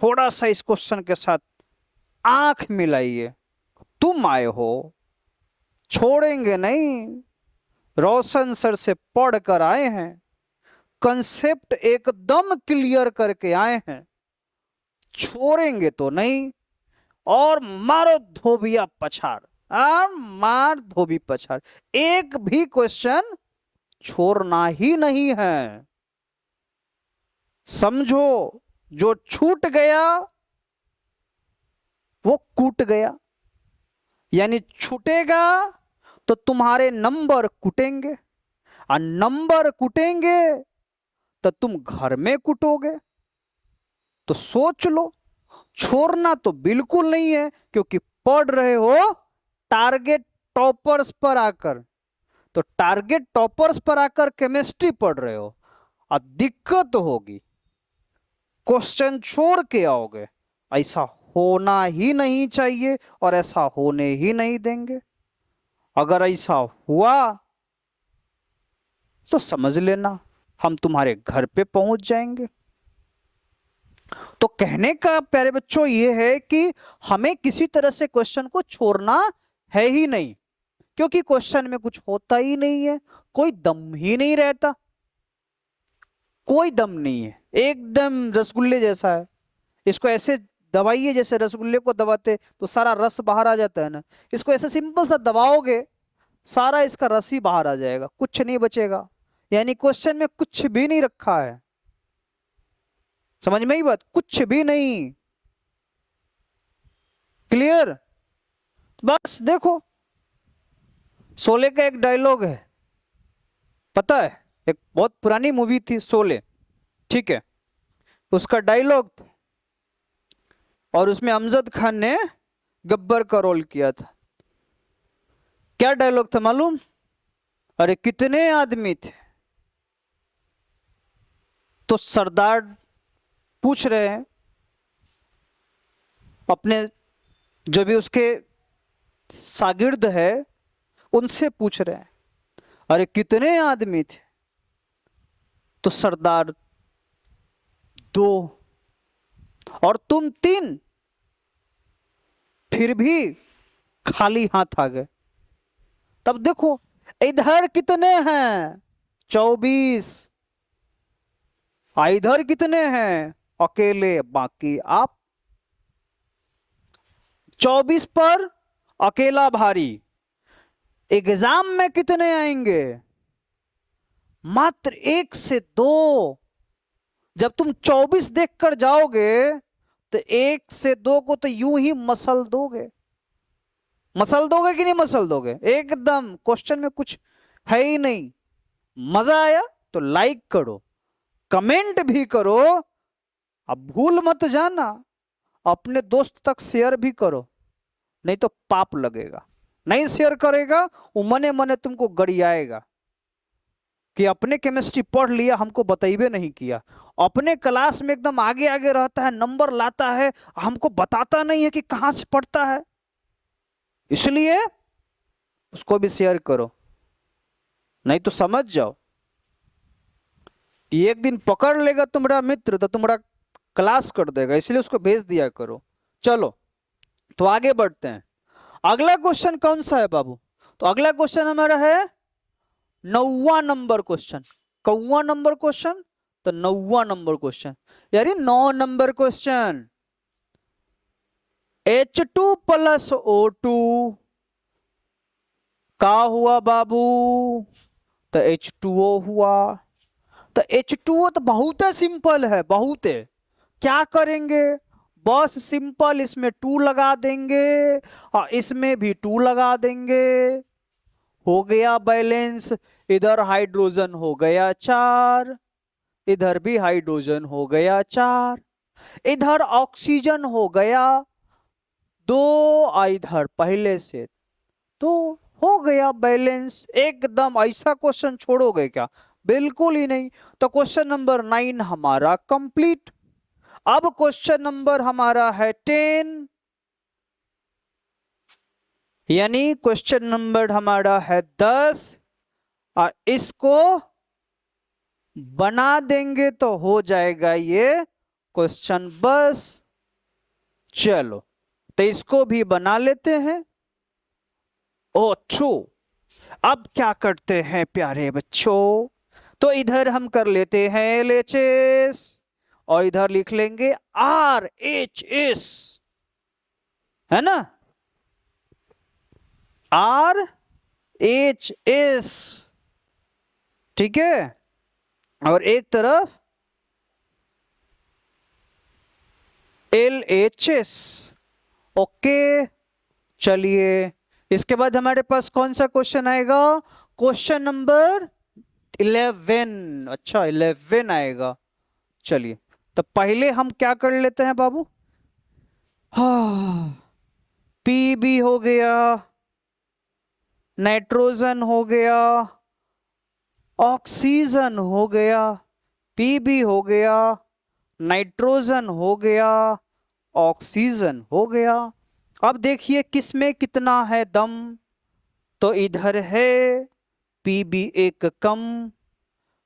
थोड़ा सा इस क्वेश्चन के साथ आंख मिलाइए। तुम आए हो, छोड़ेंगे नहीं, रोशन सर से पढ़ कर आए हैं, कंसेप्ट एकदम क्लियर करके आए हैं, छोड़ेंगे तो नहीं। और मारो धोबिया पछाड़, मार धोबी पछाड़, एक भी क्वेश्चन छोड़ना ही नहीं है। समझो, जो छूट गया वो कूट गया, यानी छूटेगा तो तुम्हारे नंबर कुटेंगे, और नंबर कुटेंगे तो तुम घर में कुटोगे। तो सोच लो, छोड़ना तो बिल्कुल नहीं है, क्योंकि पढ़ रहे हो टारगेट टॉपर्स पर आकर। तो टारगेट टॉपर्स पर आकर केमिस्ट्री पढ़ रहे हो, और दिक्कत होगी, क्वेश्चन छोड़ के आओगे। ऐसा होना ही नहीं चाहिए और ऐसा होने ही नहीं देंगे। अगर ऐसा हुआ तो समझ लेना हम तुम्हारे घर पे पहुंच जाएंगे। तो कहने का प्यारे बच्चों ये है कि हमें किसी तरह से क्वेश्चन को छोड़ना है ही नहीं, क्योंकि क्वेश्चन में कुछ होता ही नहीं है, कोई दम ही नहीं रहता, कोई दम नहीं है, एकदम रसगुल्ले जैसा है। इसको ऐसे दबाइए जैसे रसगुल्ले को दबाते तो सारा रस बाहर आ जाता है ना, इसको ऐसे सिंपल सा दबाओगे सारा इसका रस ही बाहर आ जाएगा, कुछ नहीं बचेगा। यानी क्वेश्चन में कुछ भी नहीं रखा है। समझ में ही बात, कुछ भी नहीं। क्लियर? बस देखो, शोले का एक डायलॉग है, पता है, एक बहुत पुरानी मूवी थी शोले, ठीक है, उसका डायलॉग था, और उसमें अमजद खान ने गब्बर का रोल किया था। क्या डायलॉग था मालूम? अरे कितने आदमी थे? तो सरदार पूछ रहे हैं अपने, जो भी उसके शागिर्द है उनसे पूछ रहे हैं, अरे कितने आदमी थे? तो सरदार 2 और तुम 3, फिर भी खाली हाथ आ गए। तब देखो इधर कितने हैं, 24, इधर कितने हैं, अकेले, बाकी आप। 24 पर अकेला भारी, एग्जाम में कितने आएंगे? मात्र 1 से 2। जब तुम 24 देखकर जाओगे तो 1 से 2 को तो यूं ही मसल दोगे। मसल दोगे कि नहीं मसल दोगे? एकदम क्वेश्चन में कुछ है ही नहीं। मजा आया तो लाइक करो, कमेंट भी करो, अब भूल मत जाना अपने दोस्त तक शेयर भी करो, नहीं तो पाप लगेगा। नहीं शेयर करेगा वो मने मने तुमको गड़ियाएगा कि अपने केमिस्ट्री पढ़ लिया, हमको बताइबे नहीं किया। अपने क्लास में एकदम आगे आगे रहता है, नंबर लाता है, हमको बताता नहीं है कि कहाँ से पढ़ता है। इसलिए उसको भी शेयर करो, नहीं तो समझ जाओ कि एक दिन पकड़ लेगा तुम्हारा मित्र तो तुम्हारा क्लास कर देगा, इसलिए उसको भेज दिया करो। चलो तो आगे बढ़ते हैं। अगला क्वेश्चन कौन सा है बाबू? तो अगला क्वेश्चन हमारा है 9वां नंबर क्वेश्चन। कौवा नंबर क्वेश्चन? तो 9वां नंबर क्वेश्चन, यानी 9 number question. H2 plus O2 का हुआ बाबू? तो H2O हुआ। तो H2O तो बहुत सिंपल है, बहुत है। क्या करेंगे? बस सिंपल इसमें 2 लगा देंगे और इसमें भी 2 लगा देंगे, हो गया बैलेंस। इधर हाइड्रोजन हो गया 4, इधर भी हाइड्रोजन हो गया 4, इधर ऑक्सीजन हो गया 2, इधर पहले से तो हो गया बैलेंस। एकदम ऐसा क्वेश्चन छोड़ोगे क्या? बिल्कुल ही नहीं। तो क्वेश्चन नंबर 9 हमारा कंप्लीट। अब क्वेश्चन नंबर हमारा है 10, यानी क्वेश्चन नंबर हमारा है 10। और इसको बना देंगे तो हो जाएगा ये क्वेश्चन बस। चलो तो इसको भी बना लेते हैं। ओछो, अब क्या करते हैं प्यारे बच्चों? तो इधर हम कर लेते हैं LHS और इधर लिख लेंगे RHS, है ना? RHS, ठीक है। और एक तरफ LHS, ओके। चलिए इसके बाद हमारे पास कौन सा क्वेश्चन आएगा? Question number 11। अच्छा 11 आएगा। चलिए तो पहले हम क्या कर लेते हैं बाबू? पीबी हो गया, नाइट्रोजन हो गया, ऑक्सीजन हो गया, पीबी हो गया, नाइट्रोजन हो गया, ऑक्सीजन हो गया। अब देखिए किसमें कितना है दम। तो इधर है पीबी 1 कम,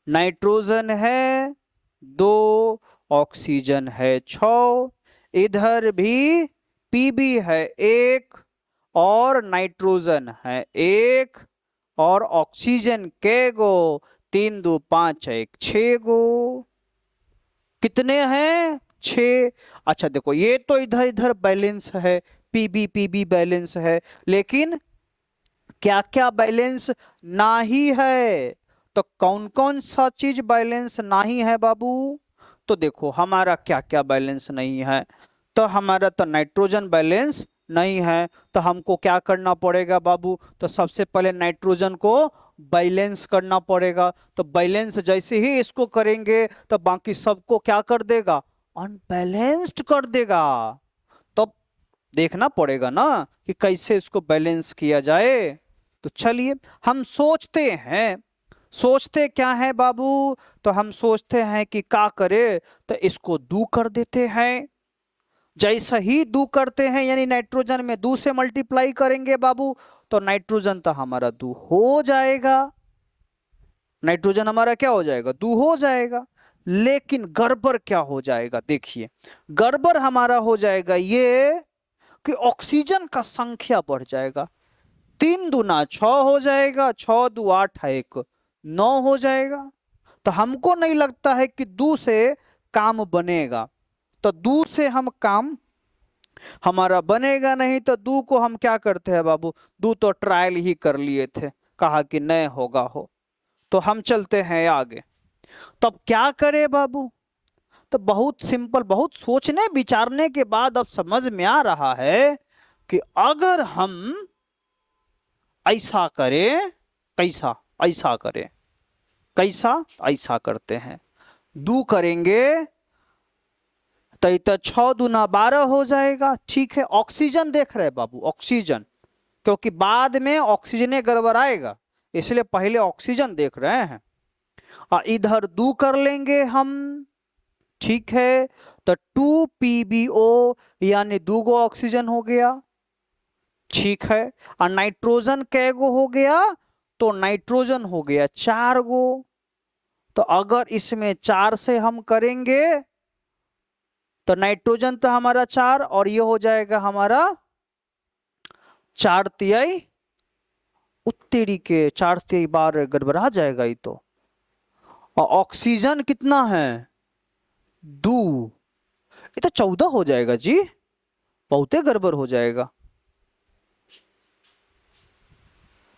नाइट्रोजन है 2, ऑक्सीजन है 6, इधर भी पीबी है 1 और नाइट्रोजन है 1 और ऑक्सीजन के गो 3 2 5 1 6 गो। कितने हैं? 6। अच्छा देखो ये तो इधर इधर बैलेंस है, पीबी पीबी बैलेंस है, लेकिन क्या क्या बैलेंस नहीं है? तो कौन कौन सा चीज बैलेंस नहीं है बाबू? तो देखो हमारा क्या क्या बैलेंस नहीं है। तो हमारा तो नाइट्रोजन बैलेंस नहीं है, तो हमको क्या करना पड़ेगा बाबू? तो सबसे पहले नाइट्रोजन को बैलेंस करना पड़ेगा। तो बैलेंस जैसे ही इसको करेंगे तो बाकी सबको क्या कर देगा? अनबैलेंस्ड कर देगा। तो देखना पड़ेगा ना कि कैसे इसको बैलेंस किया जाए। तो चलिए हम सोचते हैं, सोचते क्या है बाबू? तो हम सोचते हैं कि क्या करे, तो इसको 2 कर देते हैं। जैसा ही 2 करते हैं यानी नाइट्रोजन में 2 से मल्टीप्लाई करेंगे बाबू, तो नाइट्रोजन तो हमारा 2 हो जाएगा। नाइट्रोजन हमारा क्या हो जाएगा? 2 हो जाएगा। लेकिन गड़बड़ क्या हो जाएगा? देखिए गड़बड़ हमारा हो जाएगा ये कि ऑक्सीजन का संख्या बढ़ जाएगा। 3 दूना 6 हो जाएगा, 6 दू 8 1 9 हो जाएगा। तो हमको नहीं लगता है कि 2 से काम बनेगा। तो 2 से हम काम हमारा बनेगा नहीं। तो 2 को हम क्या करते हैं बाबू? 2 तो ट्रायल ही कर लिए थे, कहा कि नहीं होगा हो। तो हम चलते हैं आगे। तब क्या करें बाबू? तो बहुत सिंपल, बहुत सोचने विचारने के बाद अब समझ में आ रहा है कि अगर हम ऐसा करें, कैसा? ऐसा करें, कैसा? ऐसा करते हैं। 2 करेंगे तो 6 दूना 12 हो जाएगा। ठीक है, ऑक्सीजन देख रहे बाबू, ऑक्सीजन, क्योंकि बाद में ऑक्सीजन गड़बड़ आएगा, इसलिए पहले ऑक्सीजन देख रहे हैं। इधर 2 कर लेंगे हम, ठीक है। तो 2 PbO यानी 2 गो ऑक्सीजन हो गया, ठीक है। और नाइट्रोजन कै गो हो गया, तो नाइट्रोजन हो गया 4 गो। तो अगर इसमें 4 से हम करेंगे तो नाइट्रोजन तो हमारा 4 और ये हो जाएगा हमारा 4 तिहाई, उत्तेरी के 4 तिहाई बार गड़बड़ा जाएगा ये तो। और ऑक्सीजन कितना है 2, ये तो 14 हो जाएगा जी, बहुते गड़बड़ हो जाएगा,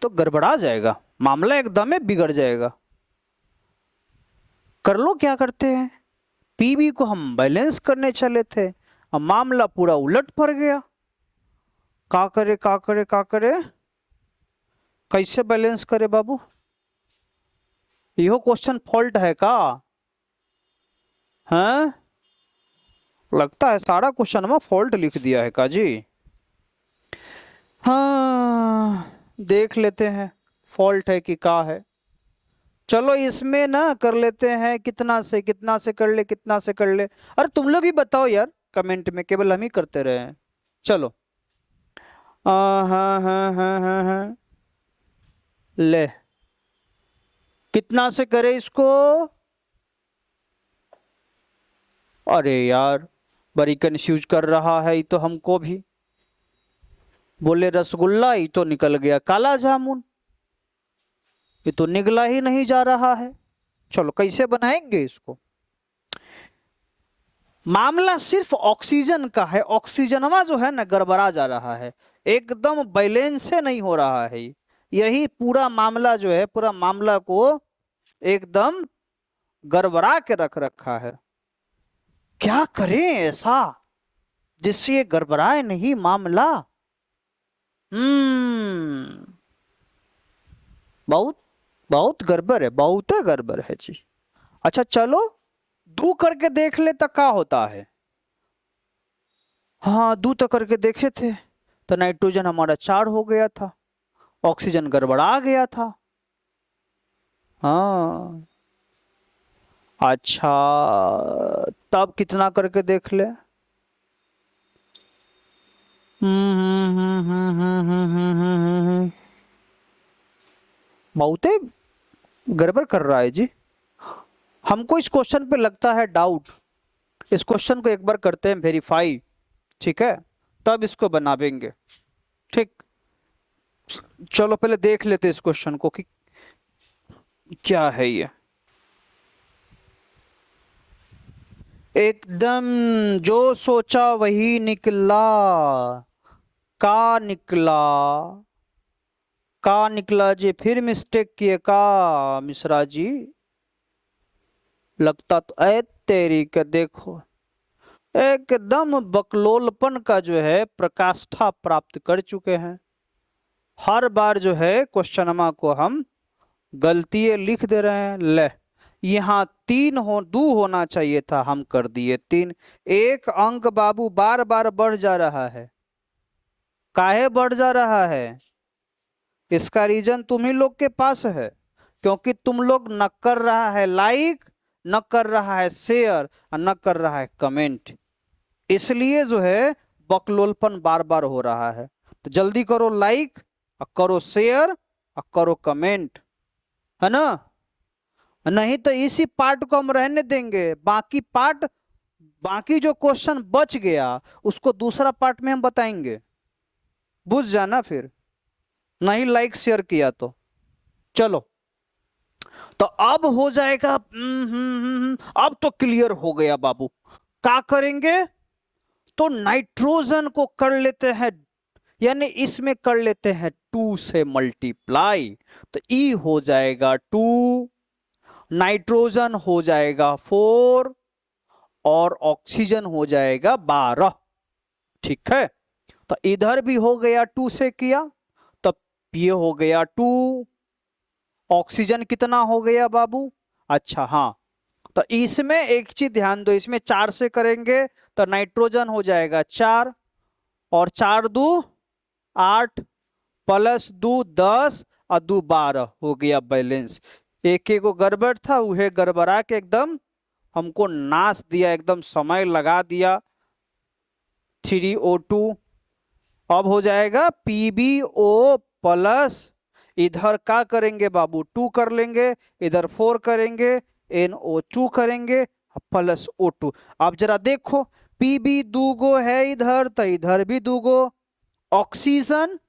तो गड़बड़ा जाएगा मामला, एकदम ही बिगड़ जाएगा। कर लो क्या करते हैं, पीबी को हम बैलेंस करने चले थे, अब मामला पूरा उलट पड़ गया। का करे का करे का करे, कैसे बैलेंस करे बाबू, यो क्वेश्चन फॉल्ट है का? हैं, लगता है सारा क्वेश्चन में फॉल्ट लिख दिया है का जी। हाँ देख लेते हैं फॉल्ट है कि का है। चलो इसमें ना कर लेते हैं, कितना से कर ले, कितना से कर ले। अरे तुम लोग ही बताओ यार कमेंट में, केवल हम ही करते रहे हैं। चलो हाँ हाँ हाँ हाँ हाँ, ले कितना से करे इसको। अरे यार बड़ी कंफ्यूज कर रहा है ये तो हमको भी, बोले रसगुल्ला ही तो निकल गया काला जामुन, ये तो निगला ही नहीं जा रहा है। चलो कैसे बनाएंगे इसको, मामला सिर्फ ऑक्सीजन का है, ऑक्सीजनवा जो है ना गड़बड़ा जा रहा है, एकदम बैलेंस से नहीं हो रहा है। यही पूरा मामला जो है, पूरा मामला को एकदम गड़बड़ा के रख रखा है। क्या करें ऐसा जिससे ये गड़बड़ाए नहीं मामला। बहुत बहुत गड़बड़ है, बहुत गड़बड़ है जी। अच्छा चलो 2 करके देख ले तो क्या होता है। हाँ 2 तो करके देखे थे, तो नाइट्रोजन हमारा 4 हो गया था, ऑक्सीजन गड़बड़ा गया था। हाँ अच्छा, तब कितना करके देख ले। बहुत गड़बड़ कर रहा है जी, हमको इस क्वेश्चन पे लगता है डाउट। इस क्वेश्चन को एक बार करते हैं वेरीफाई, ठीक है, तब इसको बनावेंगे। ठीक, चलो पहले देख लेते इस क्वेश्चन को कि क्या है ये। एकदम जो सोचा वही निकला, का निकला, का निकला जी, फिर मिस्टेक किए का मिश्रा जी, लगता तो ऐ तेरी का देखो, एकदम बकलोलपन का जो है प्रकाष्ठा प्राप्त कर चुके हैं। हर बार जो है क्वेश्चनमा को हम गलती लिख दे रहे हैं। ले यहाँ 2 होना चाहिए था, हम कर दिए 3। एक अंक बाबू बार बार बढ़ जा रहा है, काहे बढ़ जा रहा है, इसका रीजन तुम ही लोग के पास है, क्योंकि तुम लोग न कर रहा है लाइक, न कर रहा है शेयर और न कर रहा है कमेंट, इसलिए जो है बकलोलपन बार बार हो रहा है। तो जल्दी करो लाइक और करो शेयर और करो कमेंट, है ना, नहीं तो इसी पार्ट को हम रहने देंगे, बाकी पार्ट, बाकी जो क्वेश्चन बच गया उसको दूसरा पार्ट में हम बताएंगे, बुझ जाना फिर, नहीं लाइक शेयर किया तो। चलो तो अब हो जाएगा, अब तो क्लियर हो गया बाबू। क्या करेंगे, तो नाइट्रोजन को कर लेते हैं, यानी इसमें कर लेते हैं 2 से मल्टीप्लाई, तो ई हो जाएगा 2, नाइट्रोजन हो जाएगा 4 और ऑक्सीजन हो जाएगा 12, ठीक है। तो इधर भी हो गया 2 से किया, तो ये हो गया 2, ऑक्सीजन कितना हो गया बाबू, अच्छा हाँ, तो इसमें एक चीज ध्यान दो, इसमें 4 से करेंगे तो नाइट्रोजन हो जाएगा 4 और 4 2 8 प्लस 2 10 और 2 12 हो गया बैलेंस। एक को गड़बड़ था, वह गड़बड़ा के एकदम हमको नाश दिया, एकदम समय लगा दिया। 3O2 अब हो जाएगा PbO प्लस, इधर क्या करेंगे बाबू 2 कर लेंगे, इधर 4 करेंगे, NO2 करेंगे प्लस O2। अब जरा देखो Pb दूगो है इधर, तो इधर भी दूगो। ऑक्सीजन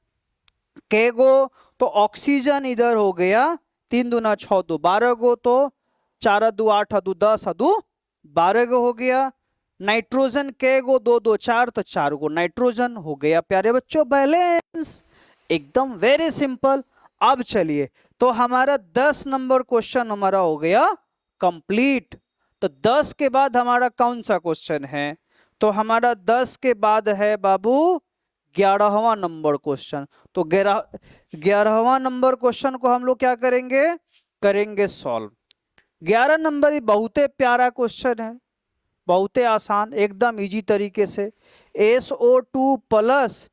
के गो, तो ऑक्सीजन इधर हो गया 3 दूना 6 दो 12 गो, तो 4 दो 8 दो 10 दो 12 गो हो गया। नाइट्रोजन के गो 2 2 4, तो 4 गो नाइट्रोजन हो गया प्यारे बच्चों बैलेंस। एकदम वेरी सिंपल। अब चलिए, तो हमारा 10 नंबर क्वेश्चन हमारा हो गया कंप्लीट। तो 10 के बाद हमारा कौन सा क्वेश्चन है? तो हमारा 10 के बाद है बाबू 11वां नंबर क्वेश्चन। तो 11वां नंबर क्वेश्चन को हम लोग क्या करेंगे? करेंगे सॉल्व। 11 नंबर ही बहुत प्यारा क्वेश्चन है, बहुत आसान, एकदम इजी तरीके से। SO2 plus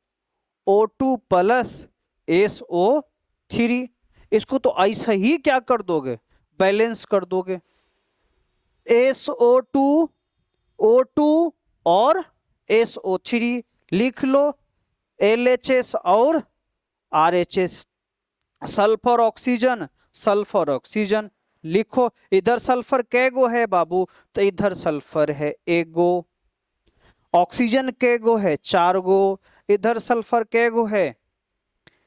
O2 plus SO3, इसको तो ऐसा ही क्या कर दोगे? बैलेंस कर दोगे। SO2 O2 और SO3 लिख लो, LHS और RHS, sulphur oxygen sulphur oxygen लिखो। इधर सल्फर कैगो है बाबू? तो इधर सल्फर है एगो। ऑक्सीजन कैगो है? 4 गो। इधर सल्फर कैगो है?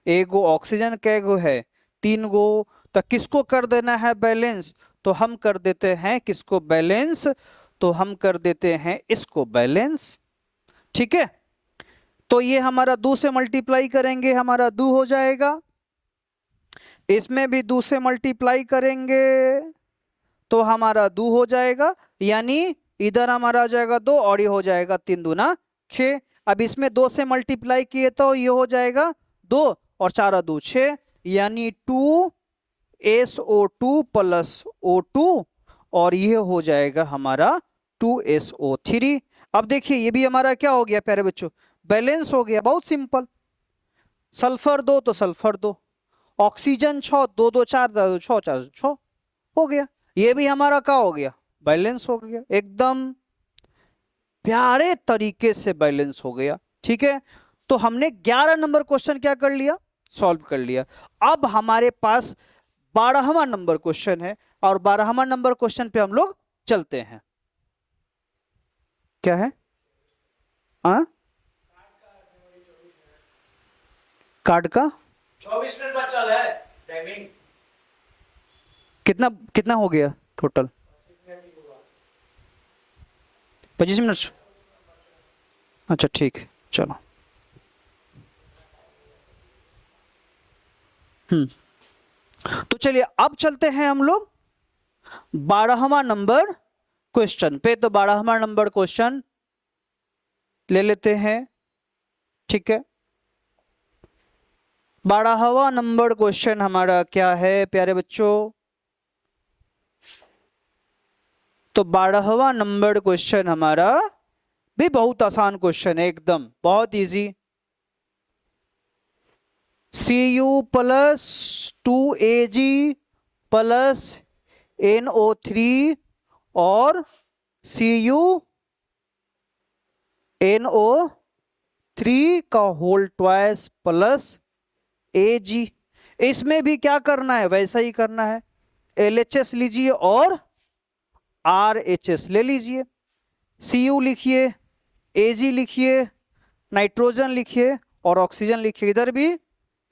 एगो। ऑक्सीजन कैगो है? 3 गो। तो किसको कर देना है बैलेंस? तो हम कर देते हैं किसको बैलेंस? तो हम कर देते हैं इसको बैलेंस। ठीक है, तो ये हमारा 2 से मल्टीप्लाई करेंगे, हमारा 2 हो जाएगा। इसमें भी 2 से मल्टीप्लाई करेंगे तो हमारा 2 हो जाएगा, यानी इधर हमारा आ जाएगा 2 और ये हो जाएगा 3 दूना 6। अब इसमें 2 से मल्टीप्लाई किए तो ये हो जाएगा 2 और 4 2 6, यानी 2SO2 प्लस O2 और ये हो जाएगा हमारा 2SO3। अब देखिए ये भी हमारा क्या हो गया प्यारे बच्चों? बैलेंस हो गया। बहुत सिंपल, सल्फर 2 तो सल्फर 2, ऑक्सीजन 6, 2 2 4 2 6 4 6 हो गया। ये भी हमारा क्या हो गया? बैलेंस हो गया, एकदम प्यारे तरीके से बैलेंस हो गया। ठीक है, तो हमने 11 नंबर क्वेश्चन क्या कर लिया? सॉल्व कर लिया। अब हमारे पास 12वां नंबर क्वेश्चन है और 12वां नंबर क्वेश्चन पे हम लोग चलते हैं। क्या है? कार्ड का 24 मिनट बचा है टाइमिंग। कितना कितना हो गया टोटल? 25 मिनट। अच्छा ठीक है, चलो। तो चलिए अब चलते हैं हम लोग 12वां नंबर क्वेश्चन पे। तो 12वां नंबर क्वेश्चन ले लेते हैं। ठीक है, 12वां नंबर क्वेश्चन हमारा क्या है प्यारे बच्चों? तो 12वां नंबर क्वेश्चन हमारा भी बहुत आसान क्वेश्चन है, एकदम बहुत easy. Cu plus 2Ag plus NO3 और CuNO3 का होल ट्वाइस प्लस Ag। इसमें भी क्या करना है? वैसा ही करना है, LHS लीजिए और RHS ले लीजिए। Cu लिखिए, Ag लिखिए, नाइट्रोजन लिखिए और ऑक्सीजन लिखिए। इधर भी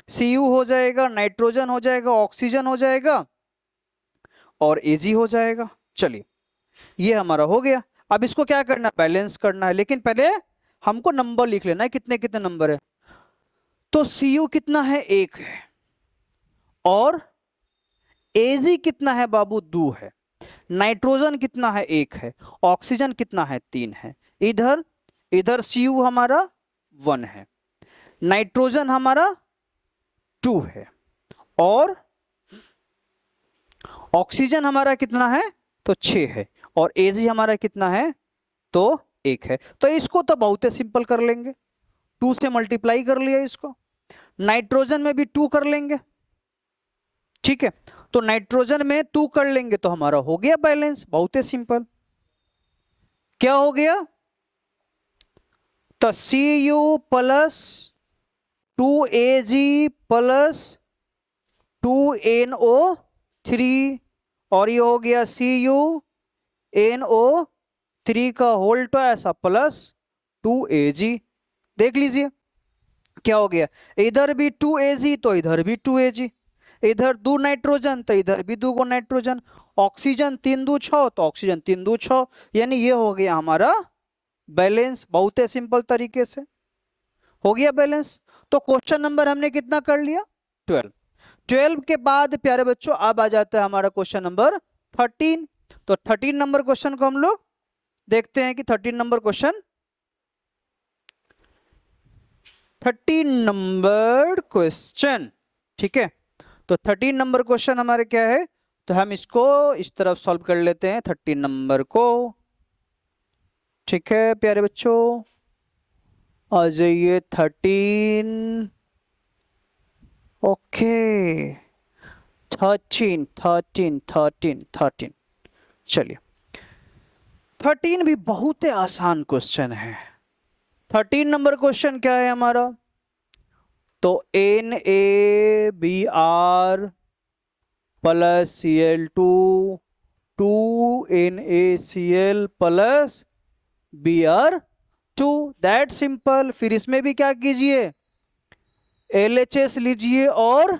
Cu हो जाएगा, नाइट्रोजन हो जाएगा, ऑक्सीजन हो जाएगा और Ag हो जाएगा। चलिए ये हमारा हो गया। अब इसको क्या करना है? बैलेंस करना है, लेकिन पहले हमको नंबर लिख लेना है, कितने कितने नंबर है। तो Cu कितना है? 1 है और Ag कितना है बाबू? 2 है। नाइट्रोजन कितना है? 1 है। ऑक्सीजन कितना है? 3 है। इधर इधर Cu हमारा 1 है, नाइट्रोजन हमारा 2 है और ऑक्सीजन हमारा कितना है? तो 6 है और Ag हमारा कितना है? तो 1 है। तो इसको तो बहुत सिंपल कर लेंगे, 2 से मल्टीप्लाई कर लिया इसको, नाइट्रोजन में भी 2 कर लेंगे। ठीक है, तो नाइट्रोजन में 2 कर लेंगे तो हमारा हो गया बैलेंस, बहुत ही सिंपल। क्या हो गया? तो Cu plus 2Ag plus 2NO3 और ये हो गया CuNO3 का होल तो ऐसा प्लस 2Ag। देख लीजिए क्या हो गया, इधर भी 2Ag तो इधर भी 2Ag, इधर 2 नाइट्रोजन तो इधर भी 2 नाइट्रोजन, ऑक्सीजन 3 2 6 तो ऑक्सीजन 3 2 6, यानी ये हो गया हमारा बैलेंस। बहुत ही सिंपल तरीके से हो गया बैलेंस। तो क्वेश्चन नंबर हमने कितना कर लिया? 12। 12 के बाद प्यारे बच्चों अब आ जाता है हमारा क्वेश्चन नंबर 13। तो 13 नंबर क्वेश्चन को हम लोग देखते हैं कि 13 नंबर क्वेश्चन, 13 नंबर क्वेश्चन, ठीक है। तो 13 नंबर क्वेश्चन हमारे क्या है, तो हम इसको इस तरफ सॉल्व कर लेते हैं 13 नंबर को, ठीक है प्यारे बच्चों। आ जाइए 13, ओके 13 13 13 13। चलिए 13 भी बहुत ही आसान क्वेश्चन है। 13 नंबर क्वेश्चन क्या है हमारा, तो NaBr plus Cl2 2NaCl plus Br2, that simple. फिर इसमें भी क्या कीजिए, LHS लीजिए और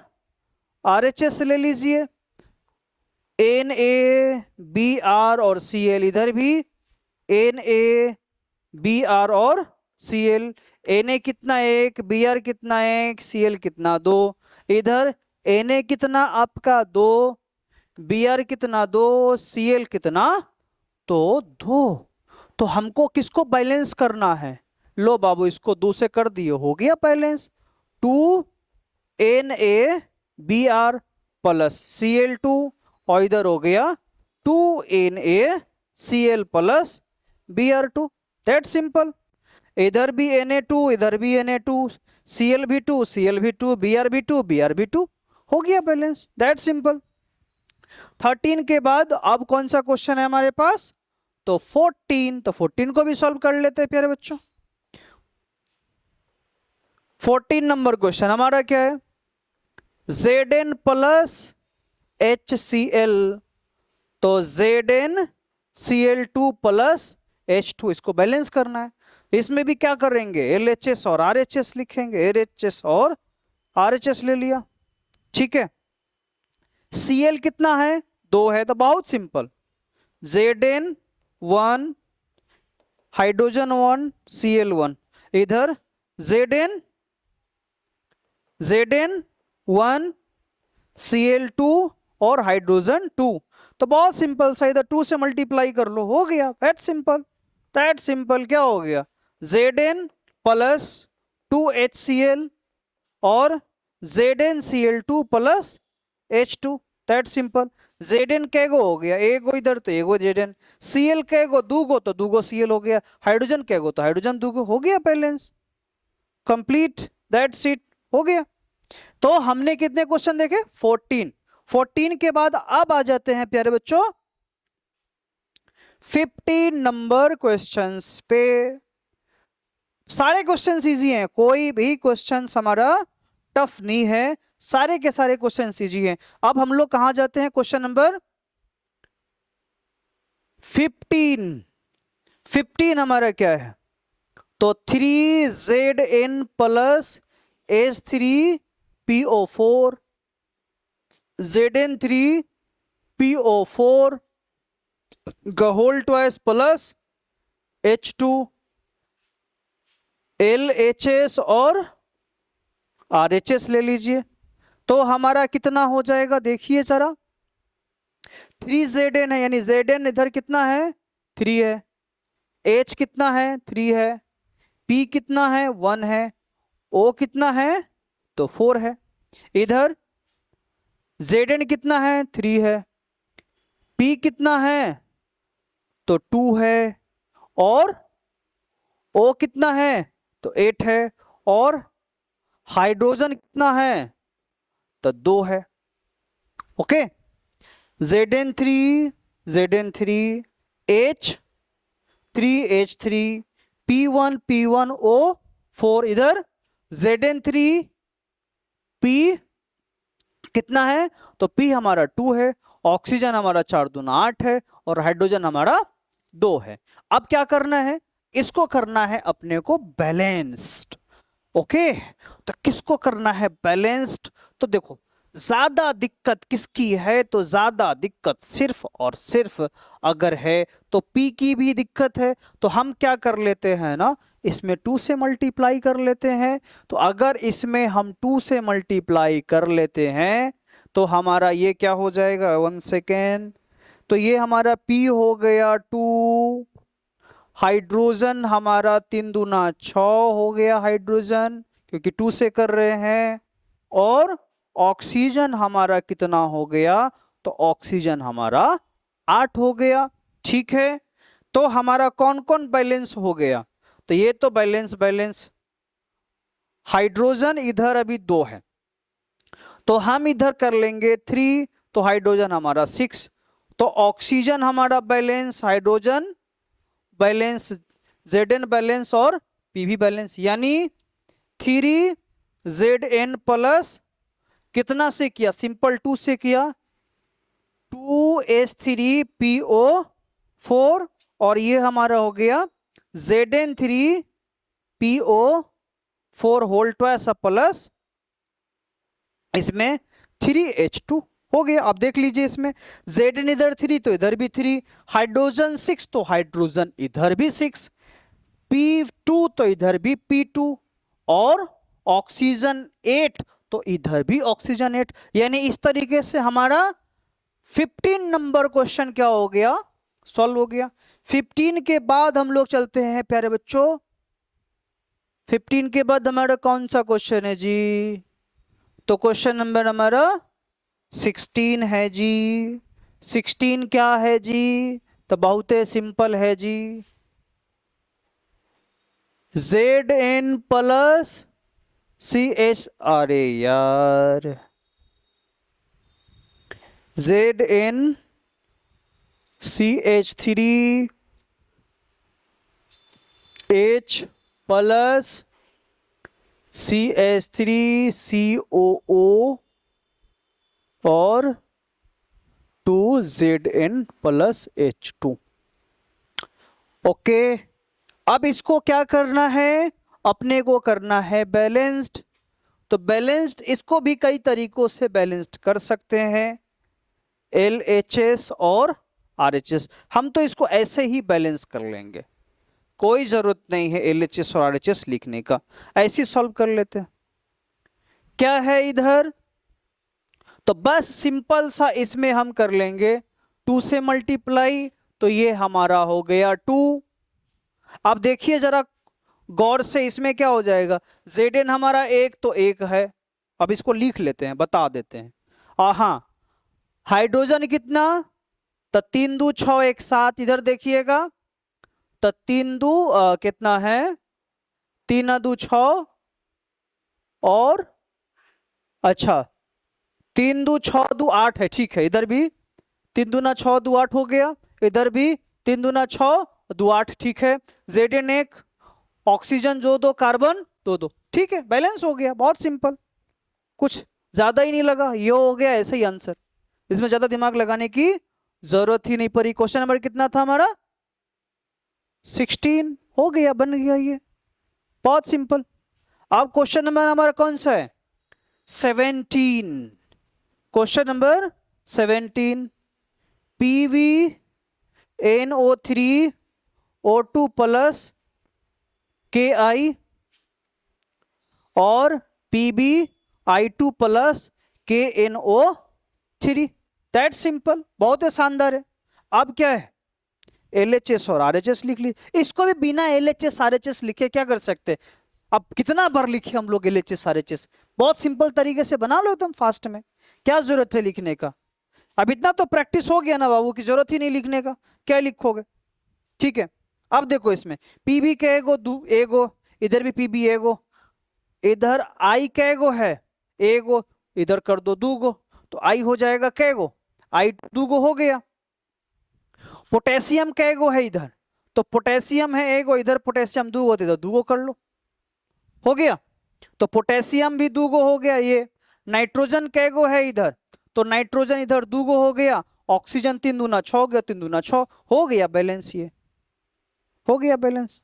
RHS ले लीजिए। NaBr और Cl, इधर भी NaBr और Cl, Na कितना 1, Br कितना 1, Cl कितना 2, इधर Na कितना आपका 2, Br कितना 2, Cl कितना तो 2। तो हमको किसको बैलेंस करना है, लो बाबू इसको 2 से कर दिए, हो गया बैलेंस। 2 NaBr प्लस Cl2 और इधर हो गया 2 NaCl plus Br2, that simple. इधर भी Na2 इधर भी Na2, Cl भी 2 Cl भी 2, Br भी 2 Br भी 2, हो गया बैलेंस, दैट सिंपल। 13 के बाद अब कौन सा क्वेश्चन है हमारे पास, तो 14। तो 14 को भी सॉल्व कर लेते हैं प्यारे बच्चों। 14 नंबर क्वेश्चन हमारा क्या है, Zn प्लस HCl, तो ZnCl2 प्लस H2, इसको बैलेंस करना है। इसमें भी क्या करेंगे, LHS और RHS लिखेंगे, LHS और RHS ले लिया, ठीक है। Cl कितना है, 2 है, तो बहुत सिंपल, Zn1 हाइड्रोजन 1 Cl1, इधर Zn1 Cl2 और हाइड्रोजन 2, तो बहुत सिंपल सा, इधर 2 से मल्टीप्लाई कर लो, हो गया, दैट सिंपल। दैट सिंपल क्या हो गया, Zn प्लस 2HCl और ZnCl2 plus H2, that simple. Zn कैगो हो गया, एगो इधर तो एगो Zn, Cl कैगो दूगो तो दूगो Cl हो गया, हाइड्रोजन कैगो तो हाइड्रोजन दूगो, हो गया बैलेंस कंप्लीट, दैट्स इट, हो गया। तो हमने कितने क्वेश्चन देखे, 14। 14 के बाद अब आ जाते हैं प्यारे बच्चों 15 नंबर क्वेश्चंस पे। सारे क्वेश्चंस इजी हैं, कोई भी क्वेश्चंस हमारा टफ नहीं है, सारे के सारे क्वेश्चंस इजी हैं। अब हम लोग कहां जाते हैं, क्वेश्चन नंबर 15। 15 हमारा क्या है, तो 3Zn plus H3PO4, Zn3PO4 whole twice plus H2, LHS और RHS ले लीजिए। तो हमारा कितना हो जाएगा, देखिए जरा, 3Zn है, यानी Zn इधर कितना है, 3 है, H कितना है, 3 है, P कितना है, 1 है, O कितना है, तो 4 है, इधर Zn कितना है, 3 है, P कितना है, तो 2 है, और O कितना है, तो 8 है, और हाइड्रोजन कितना है, तो 2 है, ओके, Zn3 H3 P1O4, इधर Zn3 P कितना है, तो P हमारा 2 है, ऑक्सीजन हमारा 4 दूना 8 है, और हाइड्रोजन हमारा 2 है। अब क्या करना है, इसको करना है अपने को बैलेंस्ड। ओके, तो किसको करना है बैलेंस्ड, तो देखो ज्यादा दिक्कत किसकी है, तो ज्यादा दिक्कत सिर्फ और सिर्फ अगर है तो P की भी दिक्कत है, तो हम क्या कर लेते हैं ना, इसमें 2 से मल्टीप्लाई कर लेते हैं। तो अगर इसमें हम 2 से मल्टीप्लाई कर लेते हैं तो हमारा ये क्या हो जाएगा, 1 सेकेंड, तो ये हमारा P हो गया 2, हाइड्रोजन हमारा 3 दूना 6 हो गया हाइड्रोजन, क्योंकि 2 से कर रहे हैं, और ऑक्सीजन हमारा कितना हो गया, तो ऑक्सीजन हमारा 8 हो गया। ठीक है, तो हमारा कौन कौन बैलेंस हो गया, तो ये तो बैलेंस हाइड्रोजन इधर अभी 2 है, तो हम इधर कर लेंगे 3, तो हाइड्रोजन हमारा 6, तो ऑक्सीजन हमारा balance, hydrogen balance, Zn balance और Pv बैलेंस, यानी 3Zn प्लस कितना से किया, सिंपल 2 से किया, 2H3PO4, और ये हमारा हो गया Zn3PO4 होल ट्वाइस प्लस इसमें 3H2 हो गया। आप देख लीजिए, इसमें Zn इधर 3 तो इधर भी 3, हाइड्रोजन 6 तो हाइड्रोजन इधर भी 6, P2 तो इधर भी P2, और ऑक्सीजन 8 तो इधर भी ऑक्सीजन 8। यानी इस तरीके से हमारा 15 नंबर क्वेश्चन क्या हो गया, सॉल्व हो गया। 15 के बाद हम लोग चलते हैं प्यारे बच्चों, 15 के बाद हमारा कौन सा क्वेश्चन है जी, तो क्वेश्चन नंबर हमारा 16 है जी। 16 क्या है जी, तो बहुत सिंपल है जी, Zn प्लस CH, अरे यार, Zn CH3 H plus CH3 COO और 2Zn प्लस H2। ओके, अब इसको क्या करना है, अपने को करना है बैलेंस्ड। तो बैलेंस्ड इसको भी कई तरीकों से बैलेंस्ड कर सकते हैं, LHS और RHS। हम तो इसको ऐसे ही बैलेंस कर लेंगे, कोई जरूरत नहीं है LHS और RHS लिखने का, ऐसे ही सॉल्व कर लेते हैं। क्या है इधर, तो बस सिंपल सा इसमें हम कर लेंगे 2 से मल्टीप्लाई, तो ये हमारा हो गया 2। अब देखिए जरा गौर से, इसमें क्या हो जाएगा, Zn हमारा 1 तो 1 है, अब इसको लिख लेते हैं, बता देते हैं। हाँ, हाइड्रोजन कितना, तो 3 2 6 1 7, इधर देखिएगा, तो 3 2 कितना है, 3 2 6, और अच्छा 3 2 6 2 8 है, ठीक है, इधर भी 3 दूना 6 2 8 हो गया, इधर भी 3 दूना 6 2 8, ठीक है। Zn 1, ऑक्सीजन जो 2, कार्बन 2 2, ठीक है, बैलेंस हो गया, बहुत सिंपल, कुछ ज्यादा ही नहीं लगा, ये हो गया ऐसे ही आंसर, इसमें ज्यादा दिमाग लगाने की जरूरत ही नहीं पड़ी। क्वेश्चन नंबर कितना था हमारा, 16 हो गया, बन गया ये, बहुत सिंपल। अब क्वेश्चन नंबर हमारा कौन सा है, 17, question number 17, PbNO3O2 plus Ki और PbI2 plus KNO3, that simple, बहुत ही शानदार है। अब क्या है, LHS और RHS लिख ली, इसको भी बिना LHS RHS लिखे क्या कर सकते, अब कितना बार लिखे हम लोग LHS RHS, बहुत सिंपल तरीके से बना लो एकदम फास्ट में, क्या जरूरत है लिखने का, अब इतना तो प्रैक्टिस हो गया ना बाबू की जरूरत ही नहीं लिखने का, क्या लिखोगे, ठीक है। अब देखो इसमें Pb कैगो, एगो, इधर भी Pb एगो, इधर I कैगो है, एगो, इधर कर दो 2 गो, तो आई हो जाएगा कैगो, आई 2 गो हो गया। पोटेशियम कैगो है इधर, तो पोटेशियम है एगो, इधर पोटेशियम 2 गो, तो इधर 2 गो कर लो, हो गया। तो पोटेशियम भी 2 गो हो गया। ये नाइट्रोजन कैगो है इधर, तो नाइट्रोजन इधर 2 गो हो गया। ऑक्सीजन 3 दूना 6 हो गया, 3 दूना 6 हो गया बैलेंस, ये हो गया बैलेंस।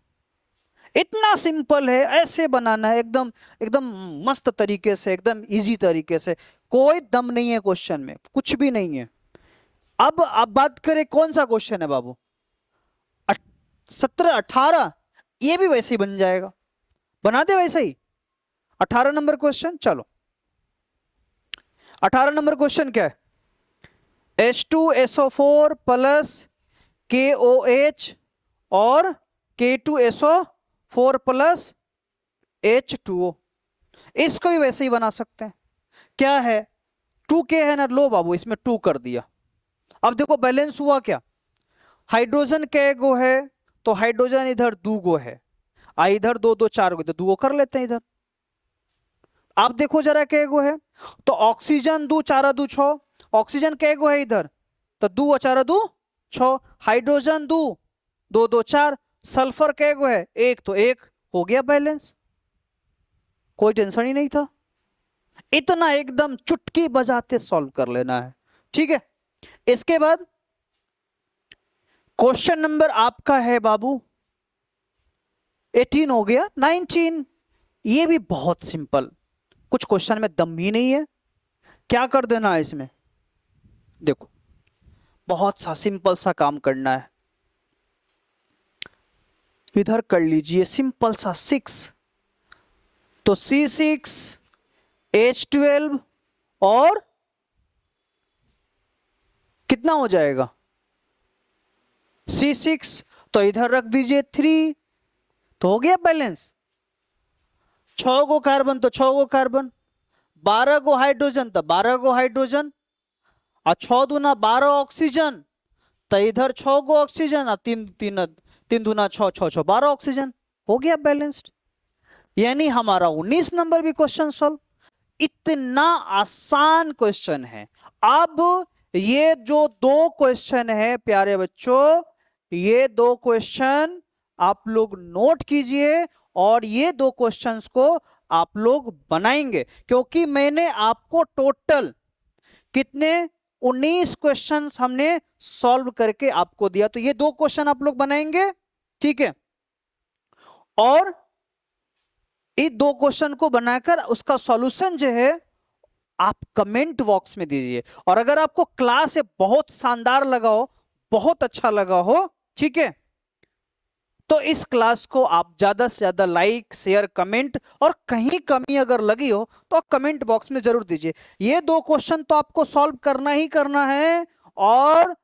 इतना सिंपल है, ऐसे बनाना है एकदम एकदम मस्त तरीके से, एकदम इजी तरीके से, कोई दम नहीं है क्वेश्चन में, कुछ भी नहीं है। अब बात करें कौन सा क्वेश्चन है बाबू, 17 18, ये भी वैसे ही बन जाएगा, बना दे वैसे ही। 18 नंबर क्वेश्चन, चलो 18 नंबर क्वेश्चन क्या है, H2SO4 प्लस KOH और K2SO4 प्लस H2O, इसको भी वैसे ही बना सकते हैं। क्या है, 2K है ना, लो बाबू इसमें 2 कर दिया। अब देखो बैलेंस हुआ क्या, हाइड्रोजन कै गो है, तो हाइड्रोजन इधर 2 गो है, इधर 2 2 4 गो, तो 2 गो कर लेते हैं इधर। आप देखो जरा कै गो है, तो ऑक्सीजन 2 4 2 6, ऑक्सीजन कै गो है इधर, तो 2 4 2 6, हाइड्रोजन 2 2 2 4, सल्फर कै गो है 1, तो 1 हो गया बैलेंस, कोई टेंशन ही नहीं था। इतना एकदम चुटकी बजाते सॉल्व कर लेना है, ठीक है। इसके बाद क्वेश्चन नंबर आपका है बाबू 18 हो गया, 19, ये भी बहुत सिंपल, कुछ क्वेश्चन में दम ही नहीं है, क्या कर देना है इसमें, देखो बहुत सा सिंपल सा काम करना है, इधर कर लीजिए सिंपल सा 6, तो C6H12 और कितना हो जाएगा C6, तो इधर रख दीजिए 3, तो हो गया बैलेंस। 6 गो कार्बन तो 6 गो कार्बन, 12 गो हाइड्रोजन तो 12 गो हाइड्रोजन, और 6 दूना 12 ऑक्सीजन, तो इधर 6 गो ऑक्सीजन और 3 दूना 6 6 6 12 ऑक्सीजन, हो गया बैलेंस्ड। यानी हमारा 19 नंबर भी क्वेश्चन सॉल्व। इतना आसान क्वेश्चन है। अब ये जो 2 क्वेश्चन है प्यारे बच्चों, ये 2 क्वेश्चन आप लोग नोट कीजिए और ये 2 क्वेश्चंस को आप लोग बनाएंगे, क्योंकि मैंने आपको टोटल कितने 19 क्वेश्चंस हमने सॉल्व करके आपको दिया, तो ये 2 क्वेश्चन आप लोग बनाएंगे, ठीक है। और इस 2 क्वेश्चन को बनाकर उसका सॉल्यूशन जो है आप कमेंट बॉक्स में दीजिए। और अगर आपको क्लास बहुत शानदार लगा हो, बहुत अच्छा लगा हो, ठीक है, तो इस क्लास को आप ज्यादा से ज्यादा लाइक शेयर कमेंट, और कहीं कमी अगर लगी हो तो आप कमेंट बॉक्स में जरूर दीजिए। ये 2 क्वेश्चन तो आपको सॉल्व करना ही करना है, और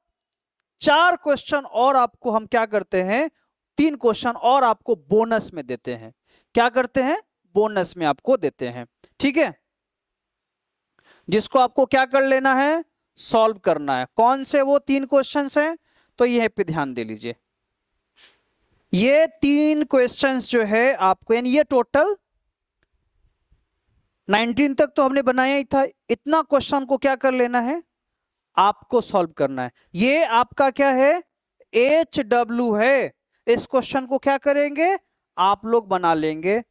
4 क्वेश्चन और आपको हम क्या करते हैं, 3 क्वेश्चन और आपको बोनस में देते हैं। क्या करते हैं, बोनस में आपको देते हैं, ठीक है, जिसको आपको क्या कर लेना है, सॉल्व करना है। कौन से वो 3 क्वेश्चंस हैं, तो यह पे ध्यान दे लीजिए। ये 3 क्वेश्चंस जो है आपको, यानी ये टोटल 19 तक तो हमने बनाया ही था, इतना क्वेश्चन को क्या कर लेना है, आपको सॉल्व करना है। ये आपका क्या है, HW है, इस क्वेश्चन को क्या करेंगे, आप लोग बना लेंगे,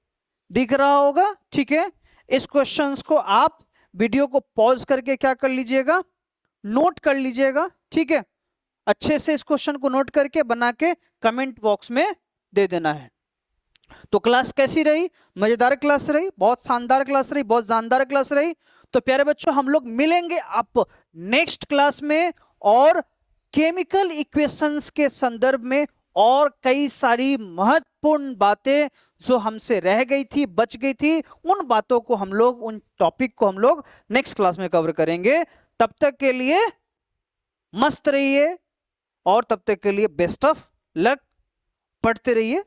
दिख रहा होगा, ठीक है। इस क्वेश्चंस को आप वीडियो को पॉज करके क्या कर लीजिएगा, नोट कर लीजिएगा, ठीक है। अच्छे से इस क्वेश्चन को नोट करके बना के कमेंट बॉक्स में दे देना है। तो क्लास कैसी रही, मजेदार क्लास रही, बहुत शानदार क्लास रही, बहुत जानदार क्लास रही। तो प्यारे बच्चों हम लोग मिलेंगे आप नेक्स्ट क्लास में, और केमिकल इक्वेशंस के संदर्भ में और कई सारी महत्वपूर्ण बातें जो हमसे रह गई थी, बच गई थी, उन बातों को हम लोग, उन टॉपिक को हम लोग नेक्स्ट क्लास में कवर करेंगे। तब तक के लिए मस्त रहिए, और तब तक के लिए बेस्ट ऑफ लक, पढ़ते रहिए।